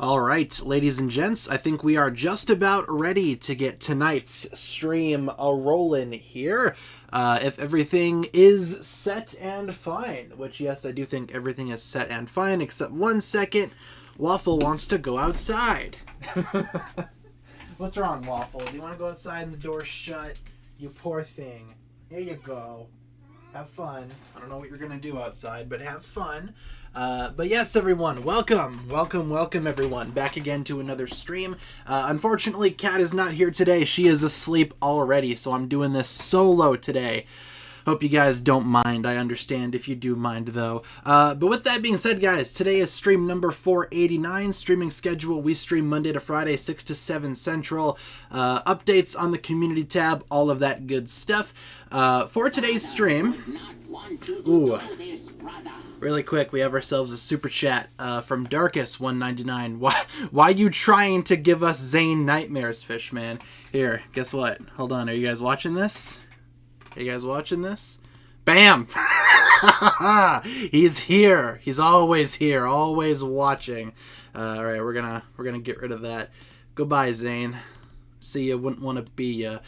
All right, ladies and gents, I think we are just about ready to get tonight's stream a-rolling here. If everything is set and fine, which, yes, I do think everything is set and fine, except 1 second. Waffle wants to go outside. What's wrong, Waffle? Do you want to go outside and the door's shut? You poor thing. Here you go. Have fun. I don't know what you're going to do outside, but have fun. But yes, everyone, welcome, everyone, back again to another stream. Unfortunately, Kat is not here today. She is asleep already, so I'm doing this solo today. Hope you guys don't mind. I understand if you do mind, though. But with that being said, guys, today is stream number 489. Streaming schedule, we stream Monday to Friday, 6 to 7 Central. Updates on the community tab, all of that good stuff. For today's stream... Ooh. Really quick, we have ourselves a super chat from Darkus199. Why you trying to give us Zane nightmares, Fishman? Here, guess what? Hold on, are you guys watching this? Are you guys watching this? Bam! He's here. He's always here, always watching. All right, we're gonna get rid of that. Goodbye, Zane. See ya, wouldn't want to be ya.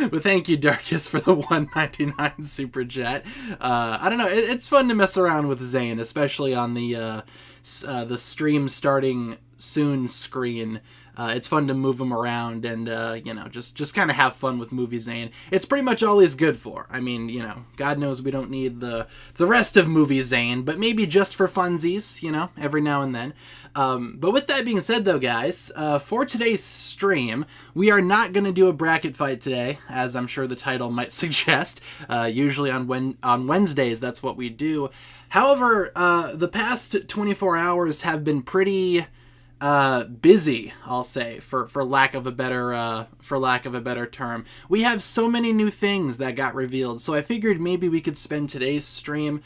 But thank you, Darkus, for the 199 super chat. I don't know, it's fun to mess around with Zane, especially on the stream starting soon screen. It's fun to move him around and, just kind of have fun with Movie Zane. It's pretty much all he's good for. I mean, God knows we don't need the rest of Movie Zane, but maybe just for funsies, every now and then. But with that being said, though, guys, for today's stream, we are not going to do a bracket fight today, as I'm sure the title might suggest. Usually on Wednesdays, that's what we do. However, the past 24 hours have been pretty... busy, I'll say, for lack of a better term. We have so many new things that got revealed, so I figured maybe we could spend today's stream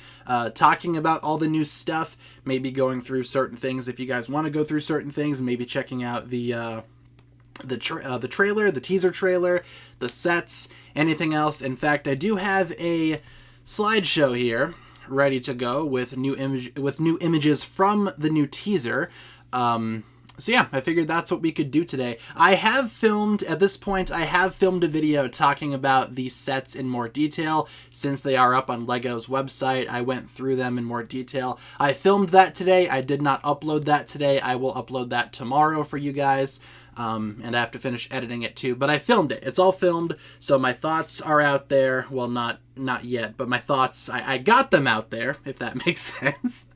talking about all the new stuff, maybe going through certain things if you guys want to go through certain things, maybe checking out the trailer, the teaser trailer, the sets, anything else. In fact, I do have a slideshow here ready to go with new images from the new teaser. So yeah, I figured that's what we could do today. At this point, I have filmed a video talking about the sets in more detail. Since they are up on LEGO's website, I went through them in more detail. I filmed that today. I did not upload that today. I will upload that tomorrow for you guys. And I have to finish editing it too, but I filmed it. It's all filmed, so my thoughts are out there. Well, not yet, but my thoughts, I got them out there, if that makes sense.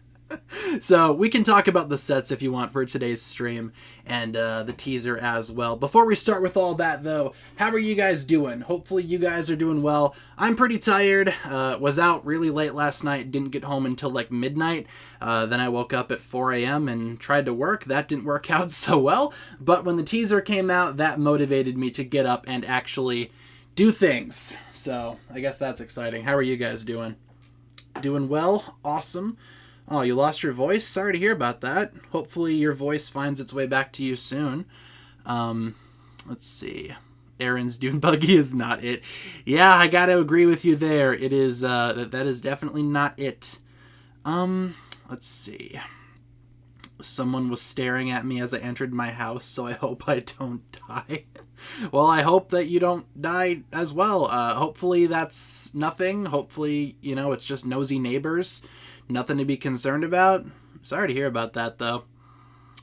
So we can talk about the sets if you want for today's stream and the teaser as well. Before we start with all that, though, how are you guys doing? Hopefully you guys are doing well. I'm pretty tired. Was out really late last night. Didn't get home until like midnight. Then I woke up at 4 a.m. and tried to work. That didn't work out so well. But when the teaser came out, that motivated me to get up and actually do things. So I guess that's exciting. How are you guys doing? Doing well? Awesome. Oh, you lost your voice? Sorry to hear about that. Hopefully your voice finds its way back to you soon. Let's see. Aaron's Dune Buggy is not it. Yeah, I gotta agree with you there. It is, that is definitely not it. Let's see. Someone was staring at me as I entered my house, so I hope I don't die. Well, I hope that you don't die as well. Hopefully that's nothing. Hopefully, it's just nosy neighbors. Nothing to be concerned about. Sorry to hear about that, though.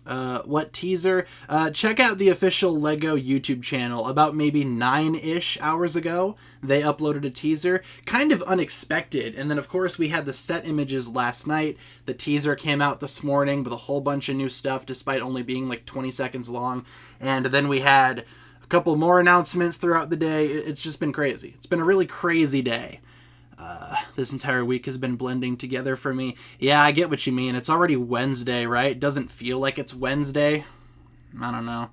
What teaser? Check out the official LEGO YouTube channel. About maybe 9-ish hours ago, they uploaded a teaser. Kind of unexpected. And then, of course, we had the set images last night. The teaser came out this morning with a whole bunch of new stuff, despite only being like 20 seconds long. And then we had a couple more announcements throughout the day. It's just been crazy. It's been a really crazy day. This entire week has been blending together for me. Yeah, I get what you mean. It's already Wednesday, right? It doesn't feel like it's Wednesday. I don't know.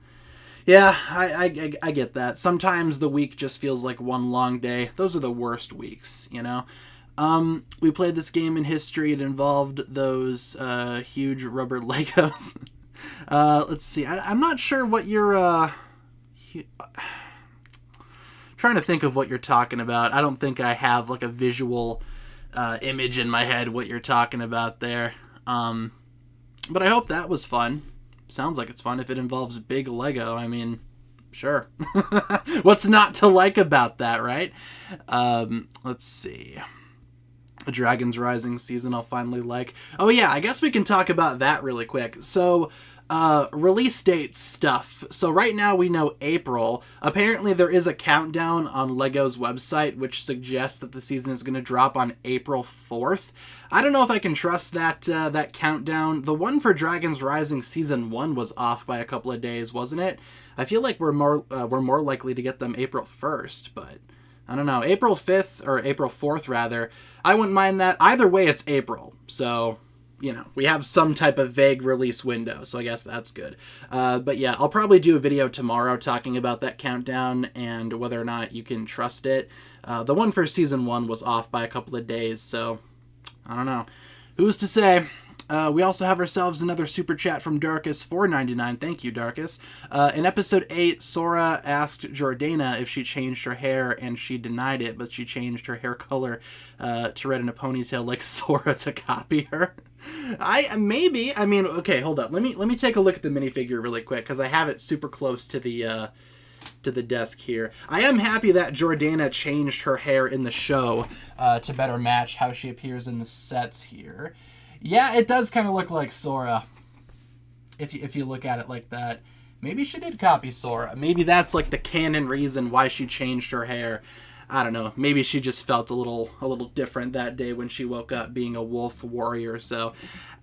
Yeah, I get that. Sometimes the week just feels like one long day. Those are the worst weeks, We played this game in history. It involved those huge rubber Legos. Let's see. I'm not sure what your... trying to think of what you're talking about. I don't think I have like a visual image in my head what you're talking about there. But I hope that was fun. Sounds like it's fun if it involves big Lego. I mean, sure. What's not to like about that, right? Let's see. Dragon's Rising season I'll finally like. Oh yeah, I guess we can talk about that really quick. So, release date stuff. So right now we know April. Apparently there is a countdown on LEGO's website which suggests that the season is going to drop on April 4th. I don't know if I can trust that countdown. The one for Dragon's Rising Season 1 was off by a couple of days, wasn't it? I feel like we're more likely to get them April 1st, but I don't know. April 5th, or April 4th rather, I wouldn't mind that. Either way, it's April, so you know, we have some type of vague release window, so I guess that's good. But yeah, I'll probably do a video tomorrow talking about that countdown and whether or not you can trust it. The one for Season 1 was off by a couple of days, so I don't know. Who's to say? We also have ourselves another super chat from Darkus, $4.99. Thank you, Darkus. In episode 8, Sora asked Jordana if she changed her hair, and she denied it, but she changed her hair color to red in a ponytail like Sora to copy her. I mean, okay, hold up. Let me take a look at the minifigure really quick because I have it super close to the desk here. I am happy that Jordana changed her hair in the show to better match how she appears in the sets here. Yeah, it does kind of look like Sora, if you look at it like that. Maybe she did copy Sora. Maybe that's like the canon reason why she changed her hair. I don't know. Maybe she just felt a little different that day when she woke up being a wolf warrior. So,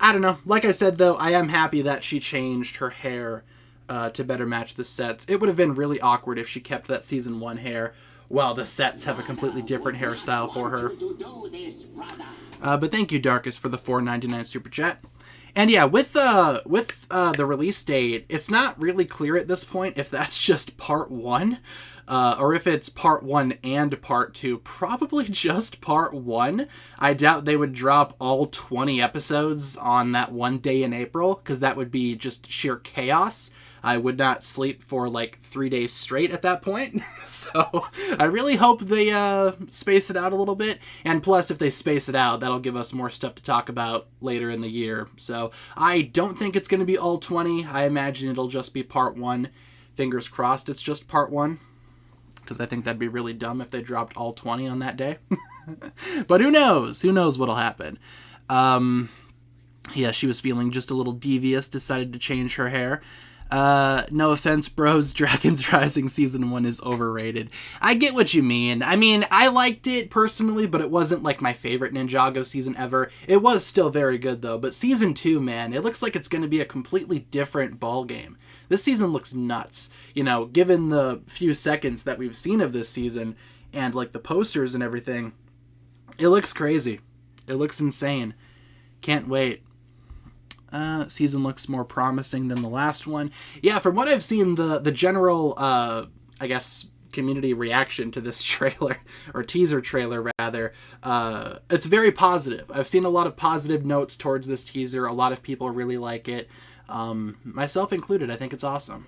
I don't know. Like I said, though, I am happy that she changed her hair to better match the sets. It would have been really awkward if she kept that Season 1 hair while the sets have a completely different hairstyle for her. But thank you, Darkus, for the $4.99 super chat. And yeah, with the release date, it's not really clear at this point if that's just part 1, or if it's part 1 and part 2. Probably just part 1. I doubt they would drop all 20 episodes on that one day in April, because that would be just sheer chaos. I would not sleep for like 3 days straight at that point. So I really hope they space it out a little bit. And plus, if they space it out, that'll give us more stuff to talk about later in the year. So I don't think it's going to be all 20. I imagine it'll just be part 1. Fingers crossed it's just part 1. Because I think that'd be really dumb if they dropped all 20 on that day. But who knows? Who knows what'll happen? Yeah, she was feeling just a little devious, decided to change her hair. No offense, bros, Dragon's Rising Season 1 is overrated. I get what you mean. I mean, I liked it personally, but it wasn't like my favorite Ninjago season ever. It was still very good though, but Season 2, man, it looks like it's going to be a completely different ballgame. This season looks nuts. You know, given the few seconds that we've seen of this season, and like the posters and everything, it looks crazy. It looks insane. Can't wait. Season looks more promising than the last one. Yeah, from what I've seen, the general, I guess, community reaction to this trailer, or teaser trailer rather, it's very positive. I've seen a lot of positive notes towards this teaser. A lot of people really like it. Myself included. I think it's awesome.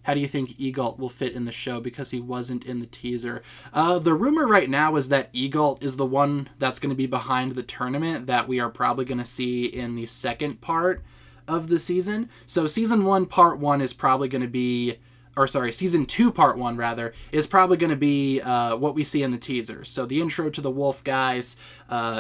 How do you think Egalt will fit in the show because he wasn't in the teaser? The rumor right now is that Egalt is the one that's going to be behind the tournament that we are probably going to see in the second part of the season. So Season 1, Part 1 is probably going to be... Or sorry, Season 2, Part 1, rather, is probably going to be what we see in the teaser. So the intro to the wolf guys,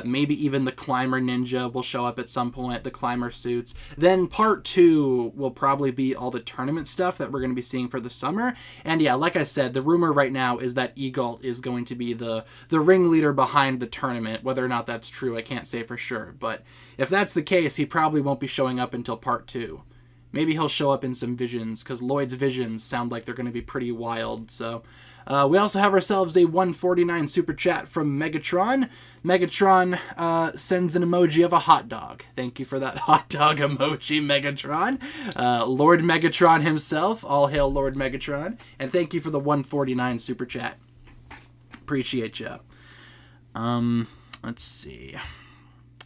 maybe even the climber ninja will show up at some point, the climber suits. Then Part 2 will probably be all the tournament stuff that we're going to be seeing for the summer. And yeah, like I said, the rumor right now is that Egalt is going to be the ringleader behind the tournament. Whether or not that's true, I can't say for sure. But if that's the case, he probably won't be showing up until Part 2. Maybe he'll show up in some visions, because Lloyd's visions sound like they're going to be pretty wild. So, we also have ourselves a $1.49 super chat from Megatron. Megatron sends an emoji of a hot dog. Thank you for that hot dog emoji, Megatron. Lord Megatron himself. All hail Lord Megatron. And thank you for the $1.49 super chat. Appreciate ya. Let's see.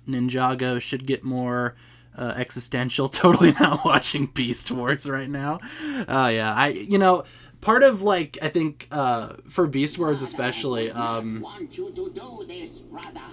Ninjago should get more... existential. Totally not watching Beast Wars right now. Yeah, part of, like, I think, for Beast Wars especially,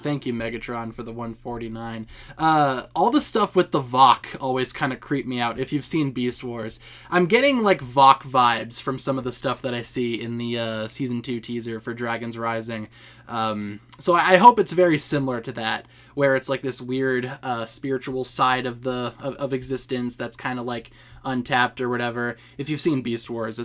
thank you, Megatron, for the 149. All the stuff with the Vok always kind of creep me out, if you've seen Beast Wars. I'm getting, like, Vok vibes from some of the stuff that I see in the Season 2 teaser for Dragons Rising. So I hope it's very similar to that, where it's, like, this weird spiritual side of existence that's kind of, like, untapped or whatever. If you've seen Beast Wars,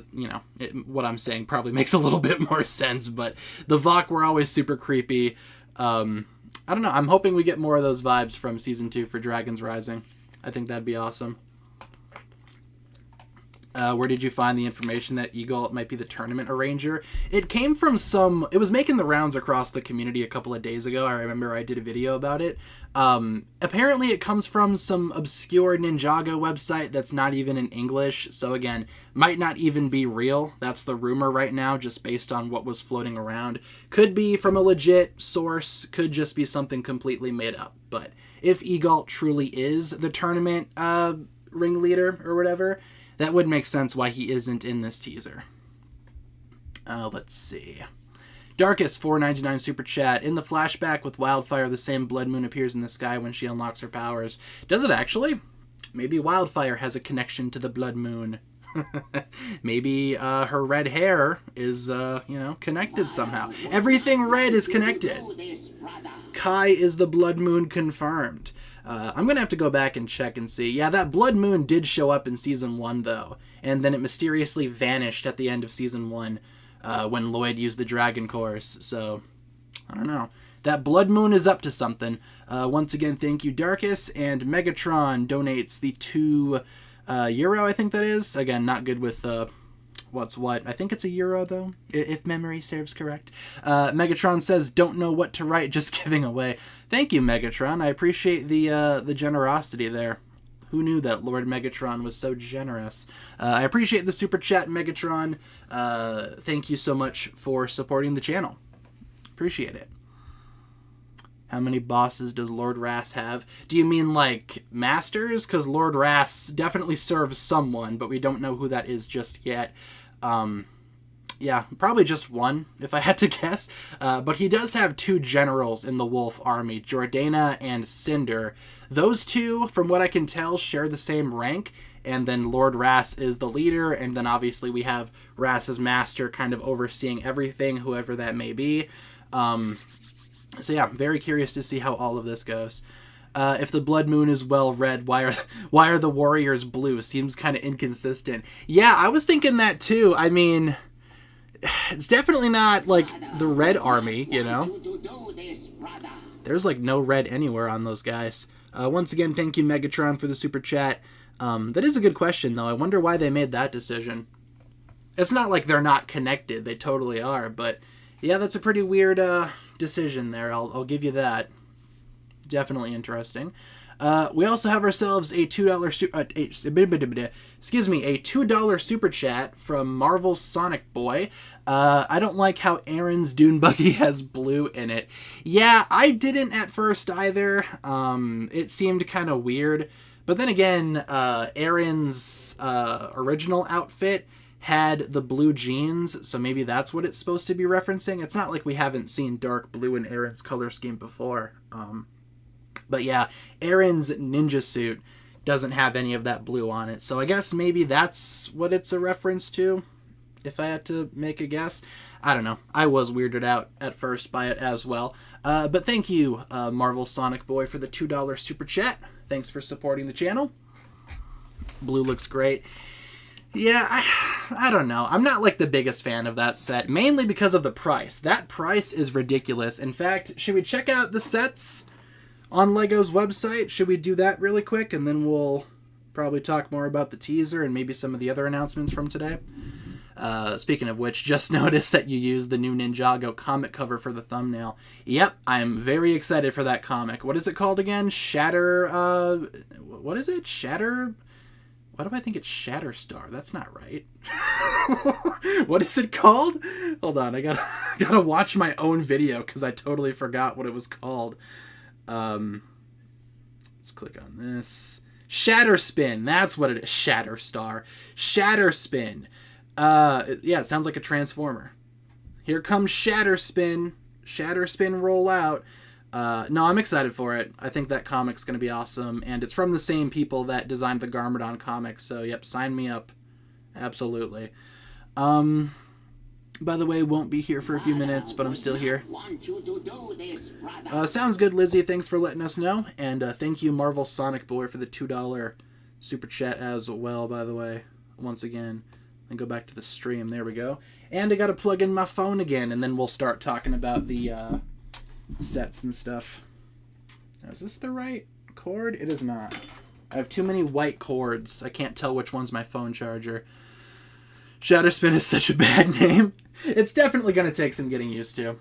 what I'm saying probably makes a little bit more sense, but the Vok were always super creepy. I don't know, I'm hoping we get more of those vibes from Season 2 for Dragons Rising. I think that'd be awesome. Where did you find the information that Eagle might be the tournament arranger? It came from it was making the rounds across the community a couple of days ago. I remember I did a video about it. Apparently it comes from some obscure Ninjago website that's not even in English. So again, might not even be real. That's the rumor right now, just based on what was floating around. Could be from a legit source, could just be something completely made up. But if Eagle truly is the tournament ringleader or whatever, that would make sense why he isn't in this teaser. Let's see. Darkest, $4.99 super chat. In the flashback with Wildfire, the same blood moon appears in the sky when she unlocks her powers. Does it actually? Maybe Wildfire has a connection to the blood moon. Maybe her red hair is, connected somehow. Everything red is connected. Kai is the blood moon confirmed. I'm going to have to go back and check and see. Yeah, that blood moon did show up in Season 1, though. And then it mysteriously vanished at the end of Season 1 when Lloyd used the Dragon Course. So, I don't know. That blood moon is up to something. Once again, thank you, Darkus. And Megatron donates the €2, I think that is. Again, not good with what's what. I think it's €1, though, if memory serves correct. Megatron says, don't know what to write, just giving away. Thank you, Megatron. I appreciate the generosity there. Who knew that Lord Megatron was so generous? I appreciate the super chat, Megatron. Thank you so much for supporting the channel. Appreciate it. How many bosses does Lord Rass have? Do you mean, like, masters? Because Lord Rass definitely serves someone, but we don't know who that is just yet. Yeah, probably just one, if I had to guess. But he does have 2 generals in the Wolf Army, Jordana and Cinder. Those 2, from what I can tell, share the same rank, and then Lord Rass is the leader, and then obviously we have Rass's master kind of overseeing everything, whoever that may be. So yeah, I'm very curious to see how all of this goes. If the blood moon is well read, why are the warriors blue? Seems kind of inconsistent. Yeah, I was thinking that too. I mean, it's definitely not like the red army, you know? There's like no red anywhere on those guys. Once again, thank you, Megatron, for the super chat. That is a good question, though. I wonder why they made that decision. It's not like they're not connected. They totally are. But yeah, that's a pretty weird decision there. I'll give you that. Definitely interesting. We also have ourselves a $2 super chat from Marvel's Sonic Boy. I don't like how Aaron's Dune Buggy has blue in it. Yeah, I didn't at first either. It seemed kind of weird. But then again, Aaron's original outfit had the blue jeans, so maybe that's what it's supposed to be referencing. It's not like we haven't seen dark blue in Aaron's color scheme before. But yeah, Aaron's ninja suit doesn't have any of that blue on it. So I guess maybe that's what it's a reference to, if I had to make a guess. I don't know. I was weirded out at first by it as well. But thank you, Marvel Sonic Boy, for the $2 super chat. Thanks for supporting the channel. Blue looks great. Yeah, I don't know. I'm not like the biggest fan of that set, mainly because of the price. That price is ridiculous. In fact, should we check out the sets on LEGO's website? Should we do that really quick, and then we'll probably talk more about the teaser and maybe some of the other announcements from today? Speaking of which, just noticed that you used the new Ninjago comic cover for the thumbnail. Yep, I'm very excited for that comic. What is it called again? What is it? Why do I think it's Shatterstar? That's not right. What is it called? Hold on, I gotta watch my own video because I totally forgot what it was called. Let's click on this. Shatterspin, that's what it is. Shatterstar. Shatterspin. Yeah, it sounds like a Transformer. Here comes Shatterspin. Shatterspin roll out. No, I'm excited for it. I think that comic's going to be awesome, and it's from the same people that designed the Garmadon comics, so yep, sign me up. Absolutely. By the way, won't be here for a few minutes, but I'm still here. Sounds good, Lizzie. Thanks for letting us know, and thank you, Marvel Sonic Boy, for the $2 super chat as well, by the way, once again. And go back to the stream. There we go. And I got to plug in my phone again, and then we'll start talking about the sets and stuff. Now, is this the right cord? It is not. I have too many white cords. I can't tell which one's my phone charger. Shatterspin is such a bad name. It's definitely going to take some getting used to.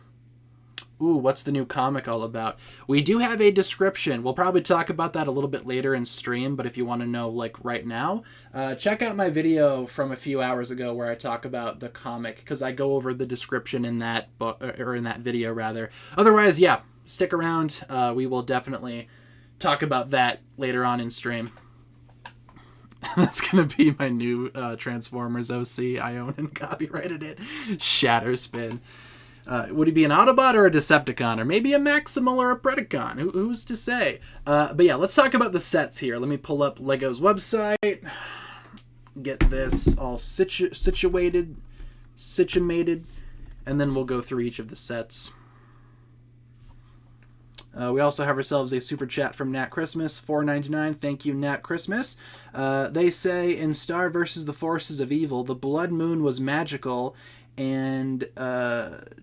Ooh, what's the new comic all about? We do have a description. We'll probably talk about that a little bit later in stream, but if you want to know, like, right now, check out my video from a few hours ago where I talk about the comic, because I go over the description in that book, or in that video, rather. Otherwise, yeah, stick around. We will definitely talk about that later on in stream. That's going to be my new Transformers OC. I own and copyrighted it. Shatterspin. Would he be an Autobot or a Decepticon? Or maybe a Maximal or a Predacon? Who's to say? But yeah, let's talk about the sets here. Let me pull up Lego's website. Get this all situated. And then we'll go through each of the sets. We also have ourselves a super chat from Nat Christmas, $4.99. Thank you, Nat Christmas. They say, in Star vs. the Forces of Evil, the Blood Moon was magical and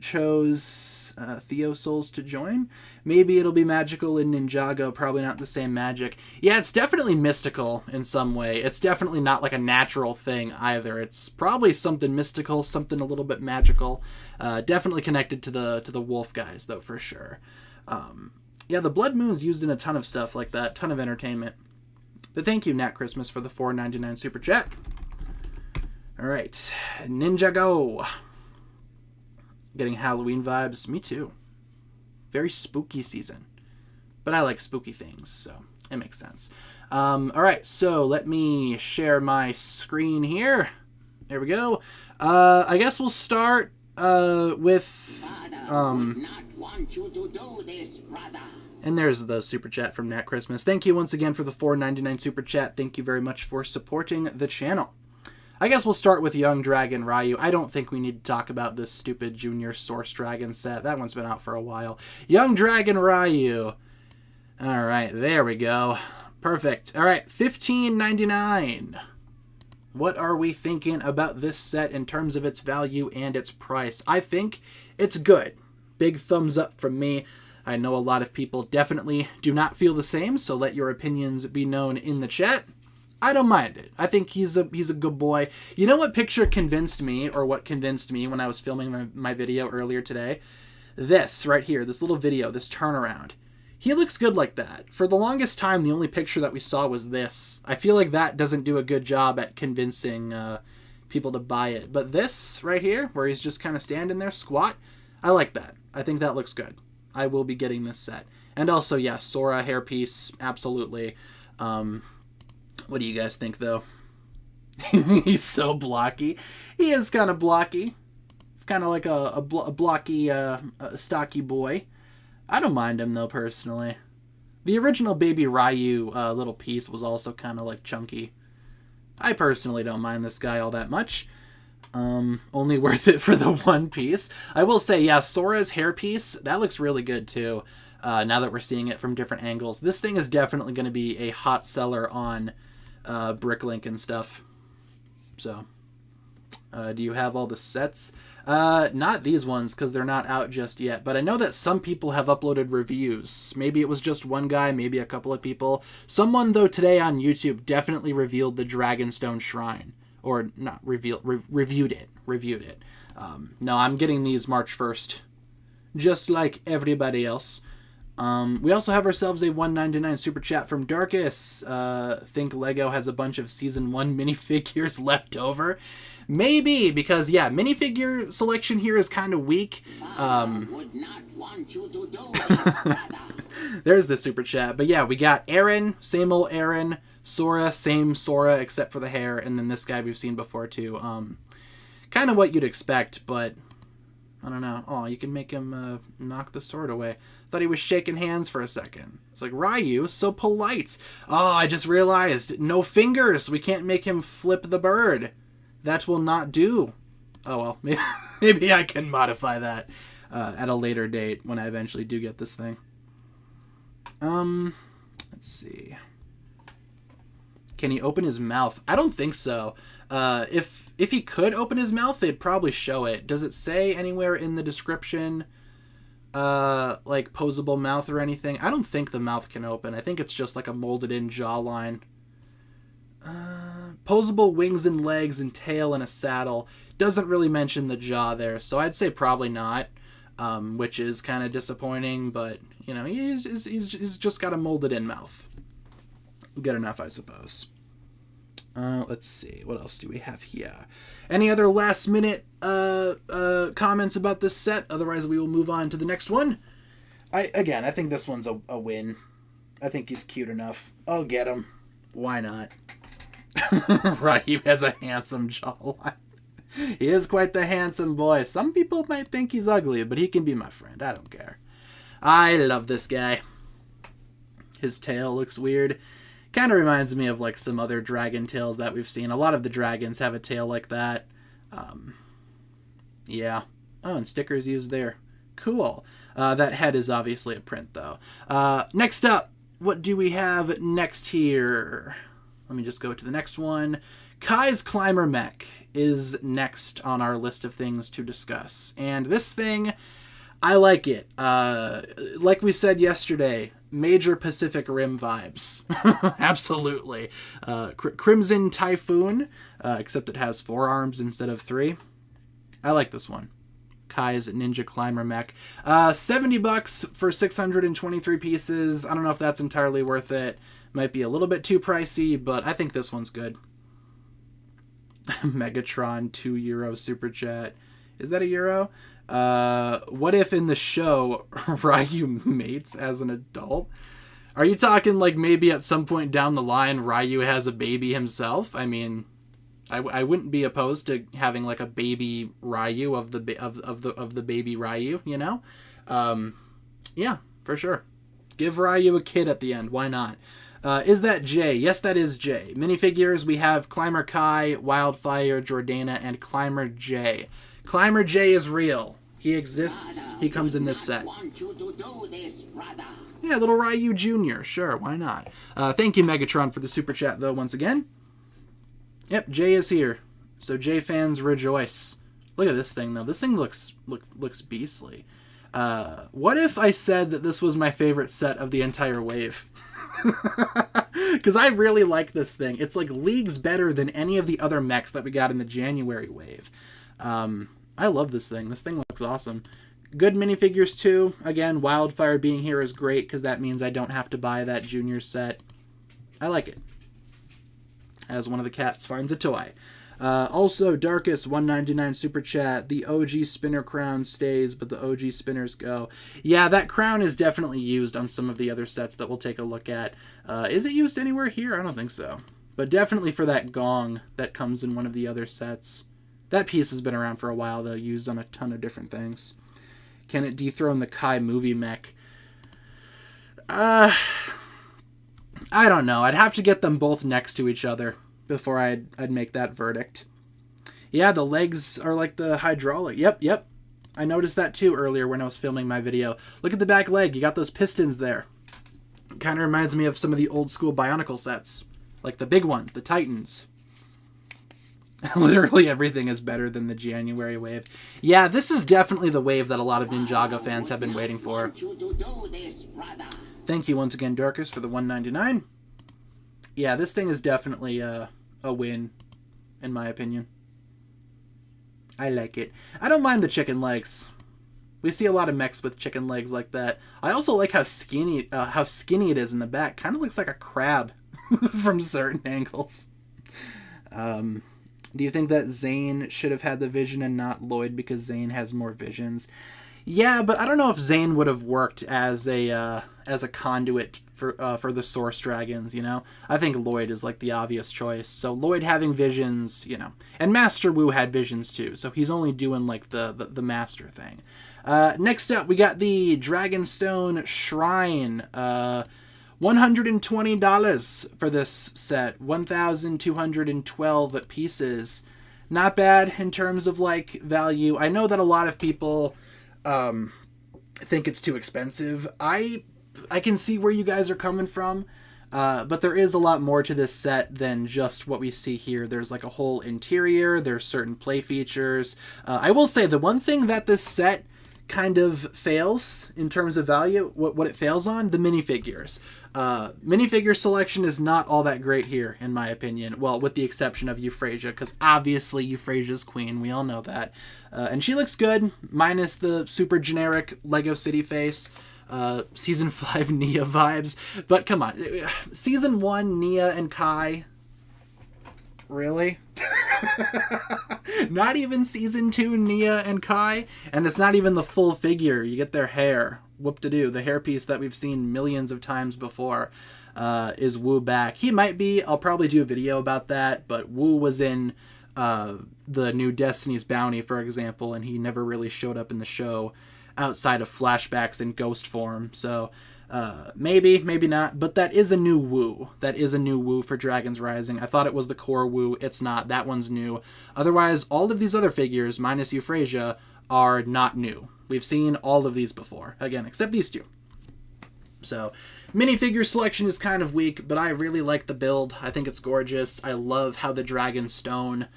chose Theosouls to join. Maybe it'll be magical in Ninjago, probably not the same magic. Yeah, it's definitely mystical in some way. It's definitely not like a natural thing either. It's probably something mystical, something a little bit magical. Definitely connected to the wolf guys, though, for sure. Yeah, the Blood Moon's used in a ton of stuff like that, ton of entertainment. But thank you, Nat Christmas, for the $4.99 super chat. All right, Ninjago. Getting Halloween vibes. Me too. Very spooky season. But I like spooky things, so it makes sense. All right, so let me share my screen here. There we go. I guess we'll start with... And there's the super chat from Nat Christmas. Thank you once again for the $4.99 super chat. Thank you very much for supporting the channel. I guess we'll start with Young Dragon Ryu. I don't think we need to talk about this stupid Junior Source Dragon set. That one's been out for a while. Young Dragon Ryu. All right, there we go. Perfect. All right, $15.99. What are we thinking about this set in terms of its value and its price? I think it's good. Big thumbs up from me. I know a lot of people definitely do not feel the same, so let your opinions be known in the chat. I don't mind it. I think he's a good boy. You know what picture convinced me, or what convinced me when I was filming my video earlier today? This right here, this little video, this turnaround. He looks good like that. For the longest time, the only picture that we saw was this. I feel like that doesn't do a good job at convincing people to buy it. But this right here, where he's just kind of standing there, squat, I like that. I think that looks good. I will be getting this set. And also, yeah, Sora hairpiece, absolutely. What do you guys think, though? He's so blocky. He is kind of blocky. He's kind of like a blocky, stocky boy. I don't mind him, though, personally. The original Baby Ryu little piece was also kind of, like, chunky. I personally don't mind this guy all that much. Only worth it for the one piece. I will say, yeah, Sora's hairpiece, that looks really good, too. Now that we're seeing it from different angles. This thing is definitely going to be a hot seller on Bricklink and stuff. So, do you have all the sets? Not these ones, because they're not out just yet. But I know that some people have uploaded reviews. Maybe it was just one guy, maybe a couple of people. Someone, though, today on YouTube definitely revealed the Dragonstone Shrine. Or, not revealed, reviewed it. No, I'm getting these March 1st. Just like everybody else. We also have ourselves a $1.99 super chat from Darkus. Think Lego has a bunch of Season 1 minifigures left over. Maybe, because, yeah, minifigure selection here is kind of weak. There's the super chat. But, yeah, we got Aaron, same old Aaron. Sora, same Sora, except for the hair. And then this guy we've seen before, too. Kind of what you'd expect, but I don't know. Oh, you can make him knock the sword away. Thought he was shaking hands for a second. It's like, Ryu, so polite. Oh, I just realized. No fingers. We can't make him flip the bird. That will not do. Oh, well. Maybe I can modify that at a later date when I eventually do get this thing. Let's see. Can he open his mouth? I don't think so. If he could open his mouth, they'd probably show it. Does it say anywhere in the description, like posable mouth or anything? I don't think the mouth can open. I think it's just like a molded in jawline. Posable wings and legs and tail and a saddle. Doesn't really mention the jaw there, so I'd say probably not, which is kind of disappointing, but, you know, he's just got a molded in mouth. Good enough, I suppose. Let's see. What else do we have here? Any other last minute comments about this set? Otherwise, we will move on to the next one. I think this one's a win. I think he's cute enough. I'll get him. Why not? Ryu has a handsome jawline. He is quite the handsome boy. Some people might think he's ugly, but he can be my friend. I don't care. I love this guy. His tail looks weird. Kind of reminds me of like some other dragon tails that we've seen. A lot of the dragons have a tail like that. Yeah. Oh, and stickers used there. Cool. That head is obviously a print, though. Next up, what do we have next here? Let me just go to the next one. Kai's Climber Mech is next on our list of things to discuss. And this thing, I like it. Like we said yesterday, major Pacific Rim vibes. Absolutely. Crimson Typhoon, except it has 4 arms instead of 3. I like this one. Kai's Ninja Climber Mech. $70 for 623 pieces. I don't know if that's entirely worth it. Might be a little bit too pricey, but I think this one's good. Megatron €2 Super Chat. Is that a euro? What if in the show Ryu mates as an adult? Are you talking like maybe at some point down the line Ryu has a baby himself? I mean, I wouldn't be opposed to having like a baby Ryu of the baby Ryu, you know? Yeah, for sure. Give Ryu a kid at the end. Why not? Is that Jay? Yes, that is Jay. Minifigures, we have Climber Kai, Wildfire, Jordana, and Climber J. Climber J is real. He exists. He comes in this set. Yeah, little Ryu Jr. Sure, why not? Thank you, Megatron, for the super chat, though, once again. Yep, Jay is here. So Jay fans rejoice. Look at this thing, though. This thing looks beastly. What if I said that this was my favorite set of the entire wave? Because I really like this thing. It's like leagues better than any of the other mechs that we got in the January wave. I love this thing. This thing looks awesome. Good minifigures too. Again, Wildfire being here is great because that means I don't have to buy that junior set. I like it. As one of the cats finds a toy. Also, Darkest 199 Super Chat. The OG spinner crown stays, but the OG spinners go. Yeah, that crown is definitely used on some of the other sets that we'll take a look at. Is it used anywhere here? I don't think so. But definitely for that gong that comes in one of the other sets. That piece has been around for a while, though, used on a ton of different things. Can it dethrone the Kai movie mech? I don't know. I'd have to get them both next to each other before I'd make that verdict. Yeah, the legs are like the hydraulic. Yep. I noticed that too earlier when I was filming my video. Look at the back leg. You got those pistons there. Kind of reminds me of some of the old school Bionicle sets. Like the big ones, the Titans. Literally everything is better than the January wave. Yeah, this is definitely the wave that a lot of Ninjago fans have been waiting for. Thank you once again, Darkest, for the $1.99. Yeah, this thing is definitely a win, in my opinion. I like it. I don't mind the chicken legs. We see a lot of mechs with chicken legs like that. I also like how skinny it is in the back. Kind of looks like a crab from certain angles. Do you think that Zane should have had the vision and not Lloyd because Zane has more visions? Yeah, but I don't know if Zane would have worked as a conduit for the Source Dragons, you know? I think Lloyd is like the obvious choice. So Lloyd having visions, you know. And Master Wu had visions too, so he's only doing like the master thing. Next up, we got the Dragonstone Shrine. $120 for this set. 1,212 pieces. Not bad in terms of like value. I know that a lot of people think it's too expensive. I can see where you guys are coming from, but there is a lot more to this set than just what we see here. There's like a whole interior, there's certain play features. I will say the one thing that this set kind of fails in terms of value, what it fails on, the minifigures. Minifigure selection is not all that great here, in my opinion. Well, with the exception of Euphrasia, because obviously Euphrasia's queen, we all know that. And she looks good, minus the super generic Lego City face. Season 5 Nia vibes. But come on, Season 1 Nia and Kai... Really? Not even Season 2 Nia and Kai? And it's not even the full figure. You get their hair. Whoop-de-doo. The hairpiece that we've seen millions of times before is Wu back. He might be. I'll probably do a video about that. But Wu was in the new Destiny's Bounty, for example, and he never really showed up in the show outside of flashbacks in ghost form. So... maybe, maybe not, but that is a new Wu. That is a new Wu for Dragons Rising. I thought it was the core Wu. It's not. That one's new. Otherwise, all of these other figures, minus Euphrasia, are not new. We've seen all of these before. Again, except these two. So, minifigure selection is kind of weak, but I really like the build. I think it's gorgeous. I love how the Dragonstone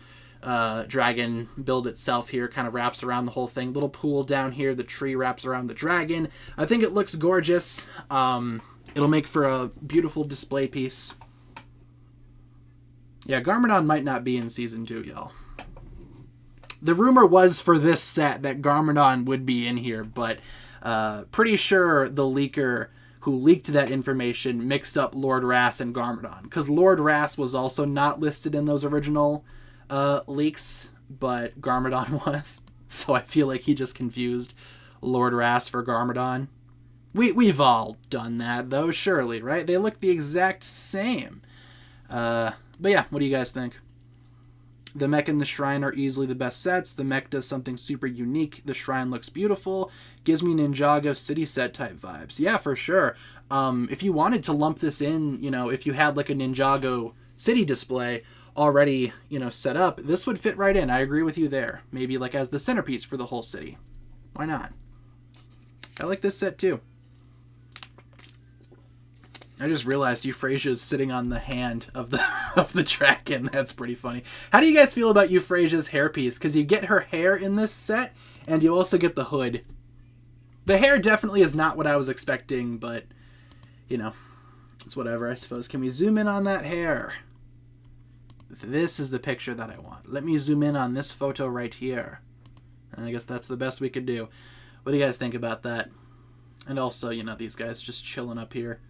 dragon build itself here kind of wraps around the whole thing. Little pool down here, the tree wraps around the dragon. I think it looks gorgeous. It'll make for a beautiful display piece. Yeah, Garmadon might not be in Season 2, y'all. The rumor was for this set that Garmadon would be in here, but pretty sure the leaker who leaked that information mixed up Lord Ras and Garmadon, because Lord Ras was also not listed in those original leaks, but Garmadon was. So I feel like he just confused Lord Ras for Garmadon. We've all done that, though, surely, right? They look the exact same. But yeah, what do you guys think? The mech and the shrine are easily the best sets. The mech does something super unique. The shrine looks beautiful. Gives me Ninjago city set type vibes. Yeah, for sure. If you wanted to lump this in, you know, if you had like a Ninjago city display already, you know, set up, this would fit right in. I agree with you there. Maybe like as the centerpiece for the whole city. Why not? I like this set too. I just realized Euphrasia is sitting on the hand of the dragon. That's pretty funny. How do you guys feel about Euphrasia's hairpiece? Because you get her hair in this set, and you also get the hood. The hair definitely is not what I was expecting, but, you know, it's whatever, I suppose. Can we zoom in on that hair? This is the picture that I want. Let me zoom in on this photo right here. And I guess that's the best we could do. What do you guys think about that? And also, you know, these guys just chilling up here,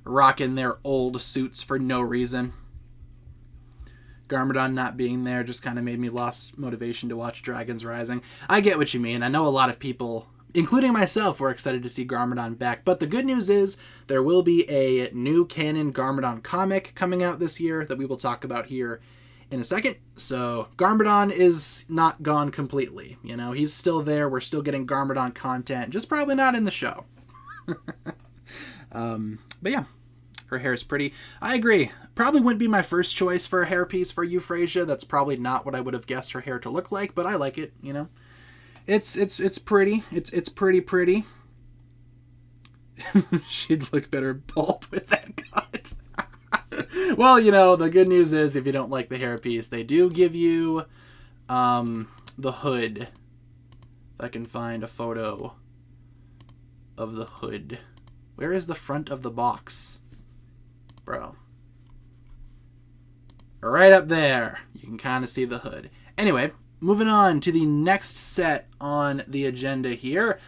rocking their old suits for no reason. Garmadon not being there just kind of made me lost motivation to watch Dragons Rising. I get what you mean. I know a lot of people, including myself, were excited to see Garmadon back. But the good news is there will be a new canon Garmadon comic coming out this year that we will talk about here in a second. So Garmadon is not gone completely. You know, he's still there. We're still getting Garmadon content, just probably not in the show. But yeah, her hair is pretty. I agree. Probably wouldn't be my first choice for a hairpiece for Euphrasia. That's probably not what I would have guessed her hair to look like, but I like it, you know. It's pretty. It's pretty. She'd look better bald with that cut. Well, you know, the good news is if you don't like the hairpiece, they do give you the hood. If I can find a photo of the hood. Where is the front of the box? Bro. Right up there. You can kind of see the hood. Anyway, moving on to the next set on the agenda here.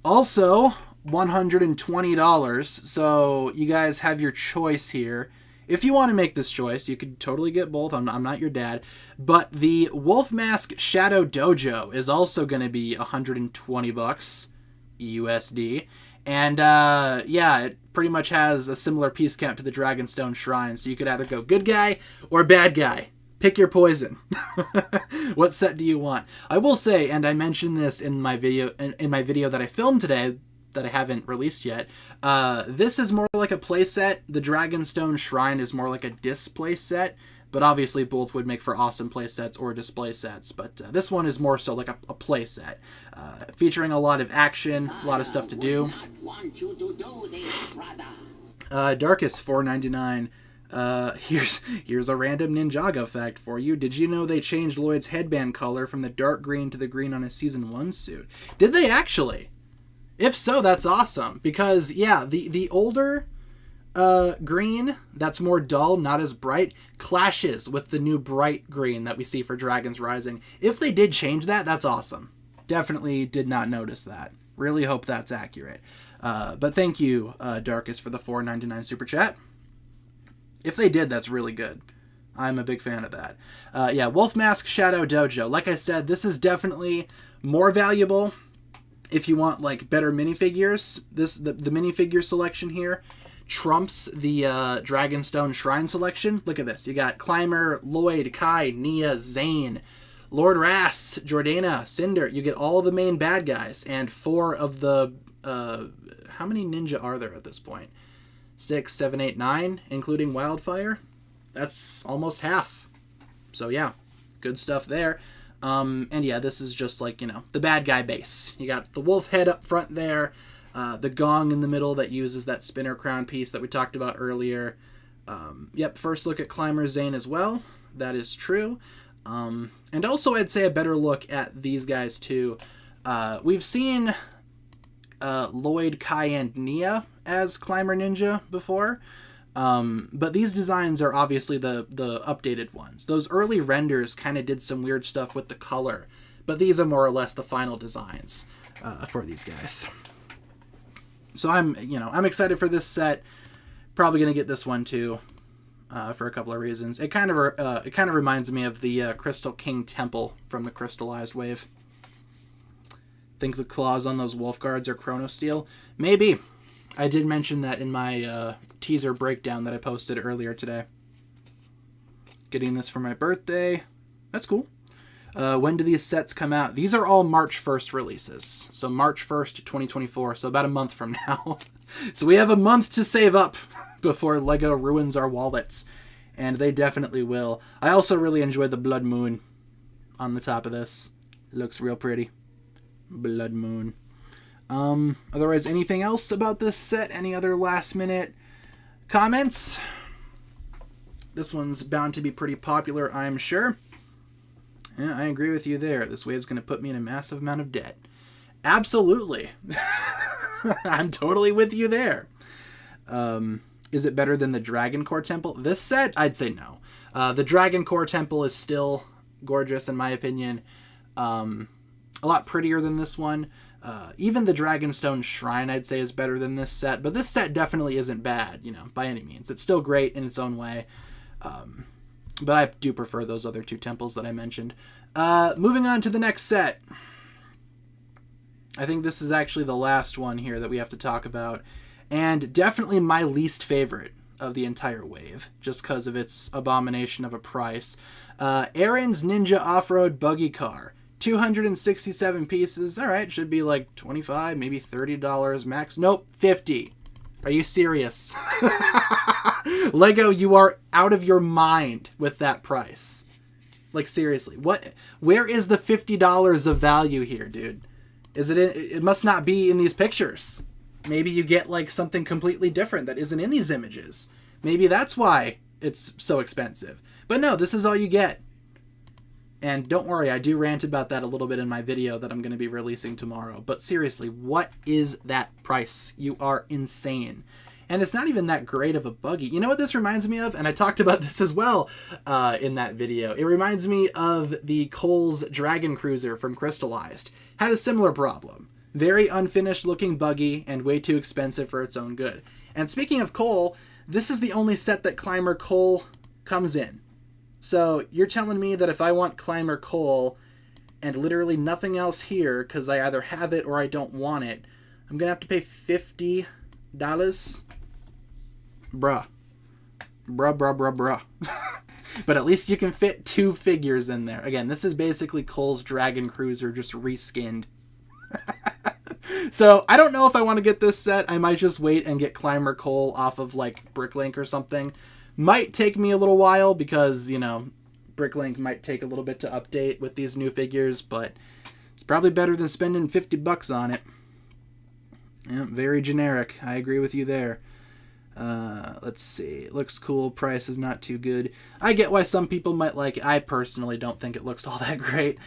Also, $120. So you guys have your choice here. If you want to make this choice, you could totally get both. I'm not your dad. But the Wolf Mask Shadow Dojo is also going to be $120 USD. And yeah, it pretty much has a similar piece count to the Dragonstone Shrine, so you could either go good guy or bad guy. Pick your poison. What set do you want? I will say, and I mentioned this in my video that I filmed today that I haven't released yet. This is more like a playset. The Dragonstone Shrine is more like a display set, but obviously both would make for awesome playsets or display sets. But this one is more so like a playset, featuring a lot of action, a lot of stuff to do. Darkest $4.99. Here's a random Ninjago fact for you. Did you know they changed Lloyd's headband color from the dark green to the green on his Season 1 suit? Did they actually? If so, that's awesome. Because, yeah, the older green, that's more dull, not as bright, clashes with the new bright green that we see for Dragons Rising. If they did change that, that's awesome. Definitely did not notice that. Really hope that's accurate. But thank you, Darkest, for the $4.99 Super Chat. If they did, that's really good. I'm a big fan of that. Yeah, Wolf Mask Shadow Dojo. Like I said, this is definitely more valuable if you want like better minifigures. The minifigure selection here trumps the Dragonstone Shrine selection. Look at this. You got Climber, Lloyd, Kai, Nia, Zane, Lord Ras, Jordana, Cinder. You get all the main bad guys and 4 of the... how many ninja are there at this point? 6, 7, 8, 9, including Wildfire. That's almost half. So yeah, good stuff there. And yeah, this is just like, you know, the bad guy base. You got the wolf head up front there, the gong in the middle that uses that spinner crown piece that we talked about earlier. Yep, first look at Climber Zane as well. That is true. And also I'd say a better look at these guys too. We've seen Lloyd, Kai, and Nia as Climber Ninja before. But these designs are obviously the updated ones. Those early renders kind of did some weird stuff with the color, but these are more or less the final designs for these guys. So I'm excited for this set. Probably gonna get this one too, for a couple of reasons. It kind of reminds me of the Crystal King Temple from the Crystallized Wave. Think the claws on those wolf guards are Chrono Steel? Maybe. I did mention that in my teaser breakdown that I posted earlier today. Getting this for my birthday. That's cool. When do these sets come out? These are all March 1st releases. So March 1st, 2024. So about a month from now. So we have a month to save up before LEGO ruins our wallets. And they definitely will. I also really enjoy the Blood Moon on the top of this. It looks real pretty. Blood Moon. Otherwise, anything else about this set? Any other last minute comments? This one's bound to be pretty popular, I'm sure. Yeah, I agree with you there. This wave's going to put me in a massive amount of debt. Absolutely. I'm totally with you there. Is it better than the Dragon Core Temple? This set, I'd say no. The Dragon Core Temple is still gorgeous, in my opinion. A lot prettier than this one. Even the Dragonstone Shrine, I'd say, is better than this set. But this set definitely isn't bad, by any means. It's still great in its own way. But I do prefer those other 2 temples that I mentioned. Moving on to the next set. I think this is actually the last one here that we have to talk about. And definitely my least favorite of the entire wave. Just because of its abomination of a price. Aaron's Ninja Off-Road Buggy Car. 267 pieces. All right, should be like $25, maybe $30 max. Nope, $50. Are you serious? LEGO, you are out of your mind with that price. Like, seriously. What? Where is the $50 of value here, dude? Is it it must not be in these pictures. Maybe you get like something completely different that isn't in these images. Maybe that's why it's so expensive. But no, this is all you get. And don't worry, I do rant about that a little bit in my video that I'm going to be releasing tomorrow. But seriously, what is that price? You are insane. And it's not even that great of a buggy. You know what this reminds me of? And I talked about this as well in that video. It reminds me of the Cole's Dragon Cruiser from Crystallized. Had a similar problem. Very unfinished looking buggy and way too expensive for its own good. And speaking of Cole, this is the only set that Climber Cole comes in. So you're telling me that if I want Climber Cole and literally nothing else here because I either have it or I don't want it, I'm going to have to pay $50. Bruh. Bruh. But at least you can fit 2 figures in there. Again, this is basically Cole's Dragon Cruiser just reskinned. So I don't know if I want to get this set. I might just wait and get Climber Cole off of like Bricklink or something. Might take me a little while because, you know, Bricklink might take a little bit to update with these new figures, but it's probably better than spending $50 on it. Yeah, very generic. I agree with you there. Let's see. Looks cool. Price is not too good. I get why some people might like it. I personally don't think it looks all that great.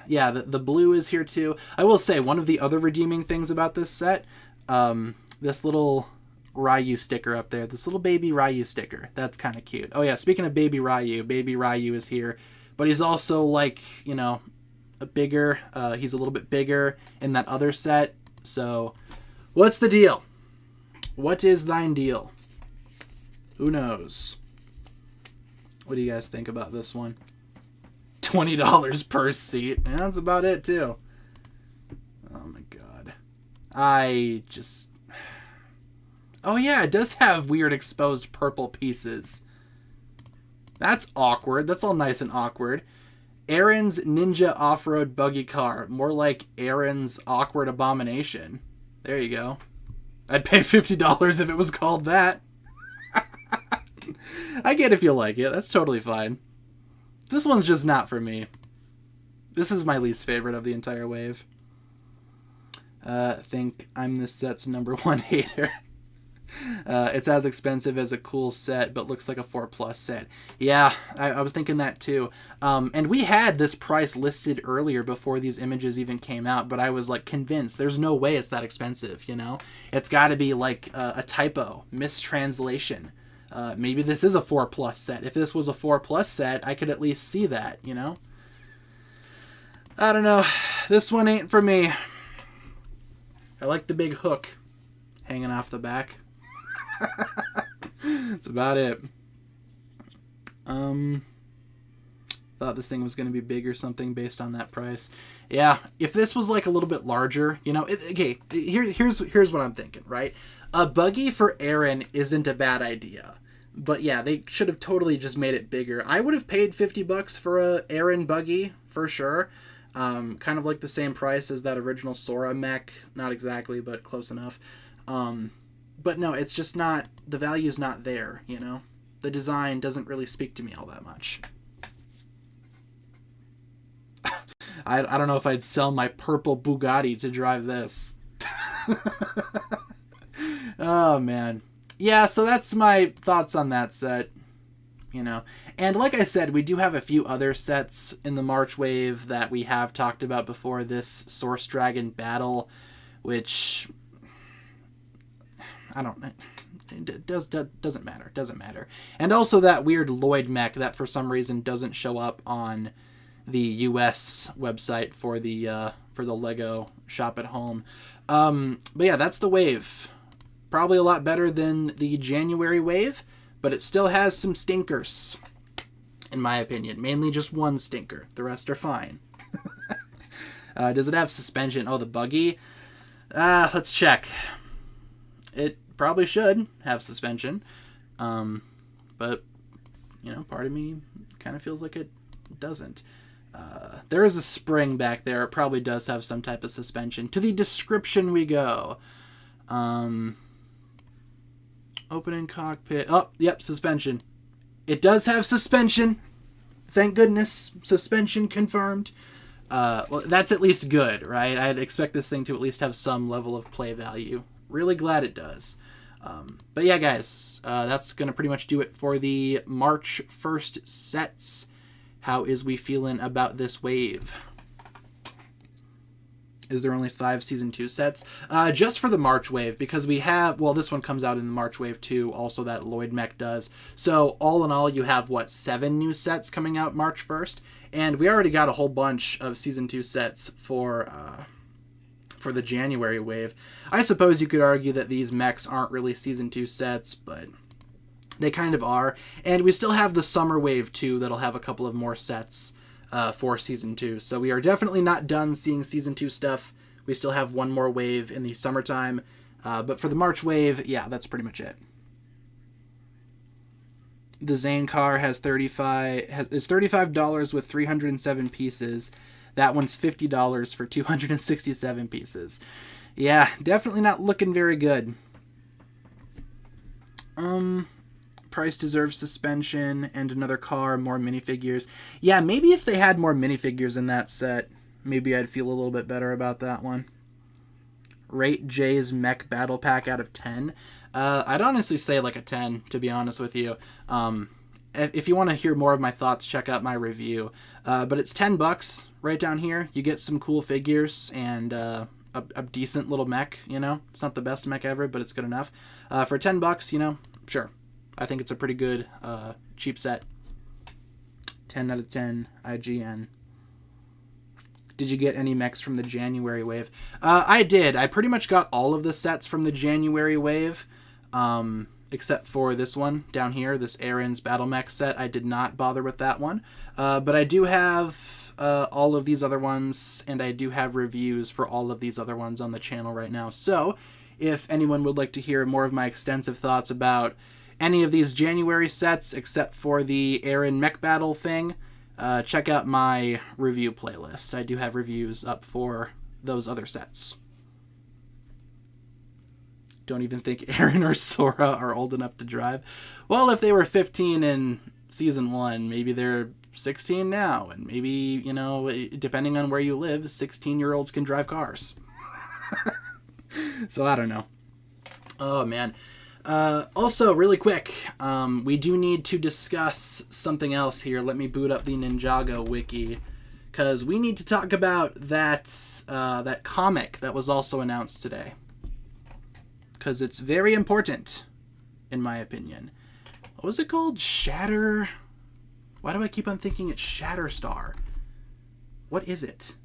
Yeah, the blue is here too. I will say one of the other redeeming things about this set, this little Ryu sticker up there, this little baby Ryu sticker. That's kind of cute. Oh yeah, speaking of baby Ryu is here, but he's also like, you know, a bigger, he's a little bit bigger in that other set. So what's the deal? What is thine deal? Who knows? What do you guys think about this one? $20 per seat. Yeah, that's about it, too. Oh, my God. Oh, yeah, it does have weird exposed purple pieces. That's awkward. That's all nice and awkward. Aaron's Ninja Off-Road Buggy Car. More like Aaron's Awkward Abomination. There you go. I'd pay $50 if it was called that. I get if you like it. That's totally fine. This one's just not for me. This is my least favorite of the entire wave. I think I'm this set's #1 hater. It's as expensive as a cool set, but looks like a 4+ set. Yeah, I was thinking that too. And we had this price listed earlier before these images even came out, but I was like convinced there's no way it's that expensive, you know? It's got to be like a typo, mistranslation. Maybe this is a 4+ set. If this was a 4+ set, I could at least see that, you know? I don't know. This one ain't for me. I like the big hook hanging off the back. That's about it. Thought this thing was going to be big or something based on that price. Yeah, if this was like a little bit larger, you know, okay, here's what I'm thinking, right? A buggy for Aaron isn't a bad idea. But yeah, they should have totally just made it bigger. I would have paid $50 for a Aaron buggy for sure. Kind of like the same price as that original Sora mech. Not exactly, but close enough. But no, it's just not, the value's not there, you know? The design doesn't really speak to me all that much. I don't know if I'd sell my purple Bugatti to drive this. Oh, man. Yeah, so that's my thoughts on that set, you know. And like I said, we do have a few other sets in the March wave that we have talked about before. This Source Dragon Battle, which I don't know. It doesn't matter. And also that weird Lloyd mech that for some reason doesn't show up on the US website for the Lego shop at home. But yeah, that's the wave. Probably a lot better than the January wave, but it still has some stinkers, in my opinion. Mainly just one stinker. The rest are fine. Does it have suspension? Oh, the buggy? Let's check. It probably should have suspension. But, you know, part of me kind of feels like it doesn't. There is a spring back there. It probably does have some type of suspension. To the description we go. Opening cockpit. Oh, yep, suspension. It does have suspension. Thank goodness. Suspension confirmed. Well, that's at least good, right? I'd expect this thing to at least have some level of play value. Really glad it does. But yeah, guys, that's going to pretty much do it for the March 1st sets. How is we feeling about this wave? Is there only 5 Season 2 sets? Just for the March wave, because we have, well, this one comes out in the March wave too, also that Lloyd mech does. So all in all, you have, what, 7 new sets coming out March 1st? And we already got a whole bunch of Season 2 sets for the January wave. I suppose you could argue that these mechs aren't really Season 2 sets, but they kind of are. And we still have the Summer wave too, that'll have a couple of more sets for Season 2. So we are definitely not done seeing Season 2 stuff We still have one more wave in the summertime. But for the March wave, yeah, that's pretty much it. The Zane car is $35 with 307 pieces. That one's $50 for 267 pieces. Yeah, definitely not looking very good. Price deserves suspension and another car, more minifigures. Yeah, maybe if they had more minifigures in that set, maybe I'd feel a little bit better about that one. Rate Jay's Mech Battle Pack out of 10. I'd honestly say like a 10, to be honest with you. If you want to hear more of my thoughts, check out my review. But it's $10 right down here. You get some cool figures and a decent little mech, you know. It's not the best mech ever, but it's good enough. For $10, you know, sure. I think it's a pretty good cheap set. 10 out of 10 IGN. Did you get any mechs from the January wave? I did. I pretty much got all of the sets from the January wave, except for this one down here, this Aaron's Battle Mech set. I did not bother with that one. But I do have all of these other ones, and I do have reviews for all of these other ones on the channel right now. So if anyone would like to hear more of my extensive thoughts about any of these January sets, except for the Aaron Mech Battle thing, check out my review playlist. I do have reviews up for those other sets. Don't even think Aaron or Sora are old enough to drive. Well, if they were 15 in Season 1, maybe they're 16 now. And maybe, you know, depending on where you live, 16-year-olds can drive cars. So I don't know. Oh, man. Also, really quick, we do need to discuss something else here. Let me boot up the Ninjago wiki, because we need to talk about that comic that was also announced today, because it's very important, in my opinion. What was it called? Shatter? Why do I keep on thinking it's Shatterstar? What is it?